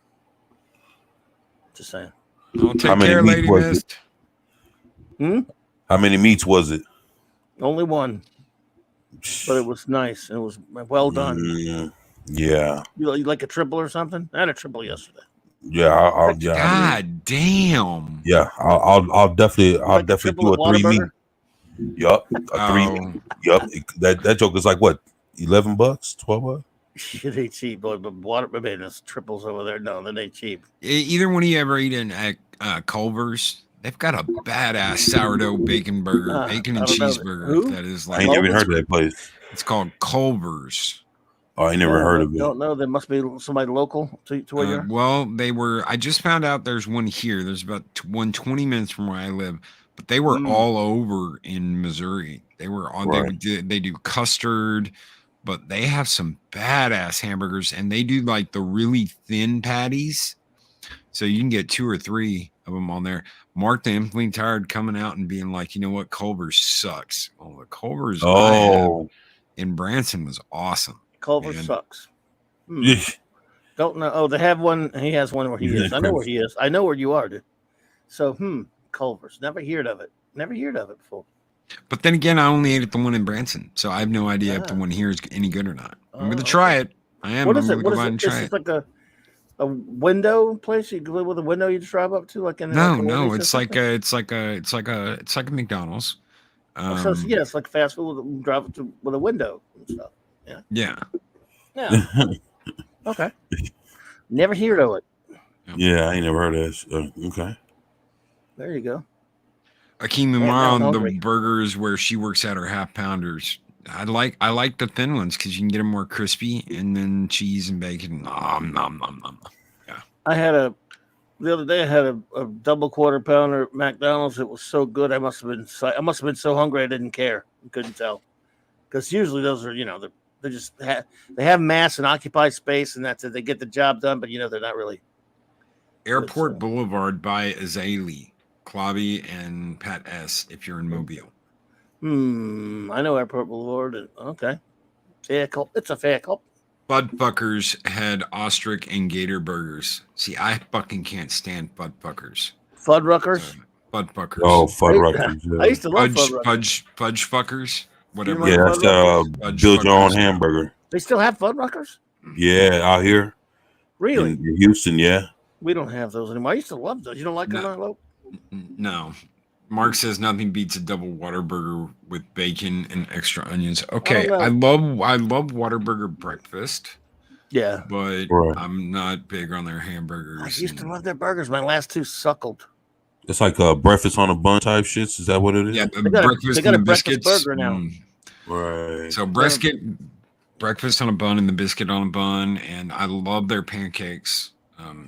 [SPEAKER 2] Just saying.
[SPEAKER 1] I'll take
[SPEAKER 3] How many
[SPEAKER 1] care,
[SPEAKER 3] meats
[SPEAKER 1] Lady
[SPEAKER 3] was it?
[SPEAKER 1] Mist.
[SPEAKER 3] How many meats was it?
[SPEAKER 2] Only one, but it was nice. It was well done.
[SPEAKER 3] Yeah.
[SPEAKER 2] You like a triple or something? I had a triple yesterday.
[SPEAKER 3] Yeah. I'll yeah.
[SPEAKER 1] God damn.
[SPEAKER 3] Yeah. I'll definitely
[SPEAKER 2] Like a
[SPEAKER 3] definitely
[SPEAKER 2] triple
[SPEAKER 3] do
[SPEAKER 2] at
[SPEAKER 3] a 3 meat.
[SPEAKER 2] Whataburger?
[SPEAKER 3] Yup. A 3 meat.
[SPEAKER 1] Oh,
[SPEAKER 3] Yup. That joke is like what? $11, $12?
[SPEAKER 2] Shit ain't cheap, boy. But water, man, there's triples over there. No, they ain't cheap.
[SPEAKER 1] either one of you ever eaten at Culver's? They've got a badass sourdough bacon burger, bacon and
[SPEAKER 2] I don't know.
[SPEAKER 1] cheeseburger.
[SPEAKER 2] Who?
[SPEAKER 1] That is
[SPEAKER 3] I
[SPEAKER 1] like
[SPEAKER 3] ain't never heard of that place.
[SPEAKER 1] it's called Culver's.
[SPEAKER 3] Oh, I ain't never heard of it.
[SPEAKER 2] Don't know. There must be somebody local to where you're.
[SPEAKER 1] Well, they were. I just found out there's one here. There's about 20 minutes from where I live, but they were all over in Missouri. They were on.
[SPEAKER 3] Right.
[SPEAKER 1] They do custard, but they have some badass hamburgers, and they do like the really thin patties, so you can get 2 or 3 of them on there. Mark the Infinitely Tired coming out and being like, you know what, Culver's sucks. Oh, the Culver's I had in Branson was awesome.
[SPEAKER 2] Culver
[SPEAKER 1] man.
[SPEAKER 2] sucks.
[SPEAKER 3] Yeah.
[SPEAKER 2] Don't know. Oh, they have one. He has one where he is. I know where he is. I know where you are, dude. So, Culver's. Never heard of it. Never heard of it before.
[SPEAKER 1] But then again, I only ate at the one in Branson, so I have no idea if the
[SPEAKER 2] Ah.
[SPEAKER 1] one here is any good or not. I'm going to
[SPEAKER 2] Oh,
[SPEAKER 1] try it. I am.
[SPEAKER 2] What is
[SPEAKER 1] I'm
[SPEAKER 2] it?
[SPEAKER 1] going to
[SPEAKER 2] What
[SPEAKER 1] go
[SPEAKER 2] is
[SPEAKER 1] out
[SPEAKER 2] it?
[SPEAKER 1] and
[SPEAKER 2] Is
[SPEAKER 1] try
[SPEAKER 2] it
[SPEAKER 1] it.
[SPEAKER 2] like a window place? You go with a window you just drive up to, like in
[SPEAKER 1] No,
[SPEAKER 2] like a Wendy's or
[SPEAKER 1] it's like
[SPEAKER 2] something?
[SPEAKER 1] it's like a McDonald's.
[SPEAKER 2] So yeah, it's like fast food with drive up to with a window and stuff.
[SPEAKER 1] Yeah.
[SPEAKER 2] Yeah. Okay. Never heard of it.
[SPEAKER 3] Yeah, I ain't never heard of that. Okay.
[SPEAKER 2] There you go.
[SPEAKER 1] Akeem
[SPEAKER 2] Man,
[SPEAKER 1] Umar
[SPEAKER 2] now I'm
[SPEAKER 1] on the
[SPEAKER 2] hungry.
[SPEAKER 1] burgers where she works at her half pounders. I like the thin ones because you can get them more crispy, and then cheese and bacon. Nom, nom, nom, nom.
[SPEAKER 2] I had the other day. I had a double quarter pounder at McDonald's. It was so good. I must have been so hungry I didn't care. I couldn't tell. Because usually those are they just they have mass and occupy space, and that's it. They get the job done, but they're not really.
[SPEAKER 1] Airport Boulevard by Azalea, Klobby and Pat S. If you're in Mobile.
[SPEAKER 2] I know Airport Boulevard. Okay, vehicle. It's a vehicle.
[SPEAKER 1] Budfuckers had ostrich and gator burgers. See, I fucking can't stand Budfuckers.
[SPEAKER 2] Fuddruckers.
[SPEAKER 1] Budfuckers.
[SPEAKER 3] Oh, Fuddruckers.
[SPEAKER 2] I used to love
[SPEAKER 1] fudge fuckers. Whatever.
[SPEAKER 3] Yeah, that's
[SPEAKER 1] Fudge
[SPEAKER 3] build your own
[SPEAKER 1] fuckers.
[SPEAKER 3] hamburger.
[SPEAKER 2] They still have Fuddruckers?
[SPEAKER 3] Yeah, out here
[SPEAKER 2] Really?
[SPEAKER 3] in Houston. Yeah.
[SPEAKER 2] We don't have those anymore. I used to love those. You don't like them, Lo?
[SPEAKER 1] No. Mark says nothing beats a double Whataburger with bacon and extra onions. Okay, I love Whataburger breakfast,
[SPEAKER 2] Yeah.
[SPEAKER 1] but
[SPEAKER 3] Right.
[SPEAKER 1] I'm not big on their hamburgers.
[SPEAKER 2] I used to love their burgers. My last two suckled.
[SPEAKER 3] It's like a breakfast on a bun type shits. Is that what it is?
[SPEAKER 1] Yeah, the
[SPEAKER 2] They got a-
[SPEAKER 1] breakfast
[SPEAKER 2] they got
[SPEAKER 1] and
[SPEAKER 2] a
[SPEAKER 1] the
[SPEAKER 2] breakfast
[SPEAKER 1] biscuits.
[SPEAKER 2] burger now.
[SPEAKER 3] Right.
[SPEAKER 1] So breakfast on a bun and the biscuit on a bun, and I love their pancakes.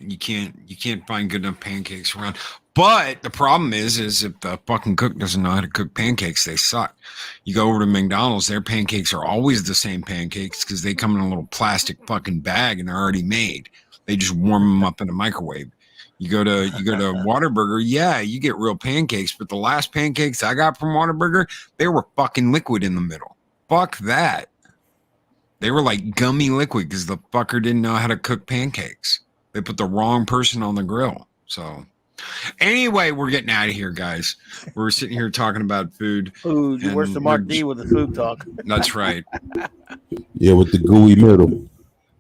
[SPEAKER 1] You can't find good enough pancakes around. But the problem is if the fucking cook doesn't know how to cook pancakes, they suck. You go over to McDonald's, their pancakes are always the same pancakes because they come in a little plastic fucking bag and they're already made. They just warm them up in a microwave. You go to Whataburger, yeah, you get real pancakes, but the last pancakes I got from Whataburger, they were fucking liquid in the middle. Fuck that. They were like gummy liquid because the fucker didn't know how to cook pancakes. They put the wrong person on the grill. So Anyway, we're getting out of here, guys. We're sitting here talking about food.
[SPEAKER 2] Food. You're worse than Mark D with the food talk.
[SPEAKER 1] That's right.
[SPEAKER 3] Yeah, with the gooey middle.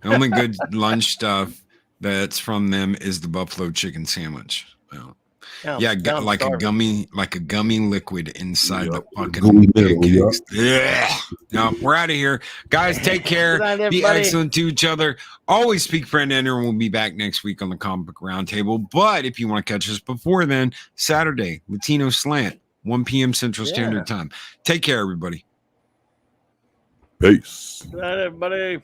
[SPEAKER 1] The only good lunch stuff that's from them is the buffalo chicken sandwich. Well, yeah, like a gummy liquid inside the fucking pancakes. Yeah. No, we're out of here, guys. Take care.
[SPEAKER 2] Night,
[SPEAKER 1] be excellent to each other. Always speak friend enter, and we'll be back next week on the Comic Book Roundtable. But if you want to catch us before then, Saturday Latino Slant, 1 p.m. Central Standard Time. Take care, everybody.
[SPEAKER 3] Peace.
[SPEAKER 2] Good night, everybody.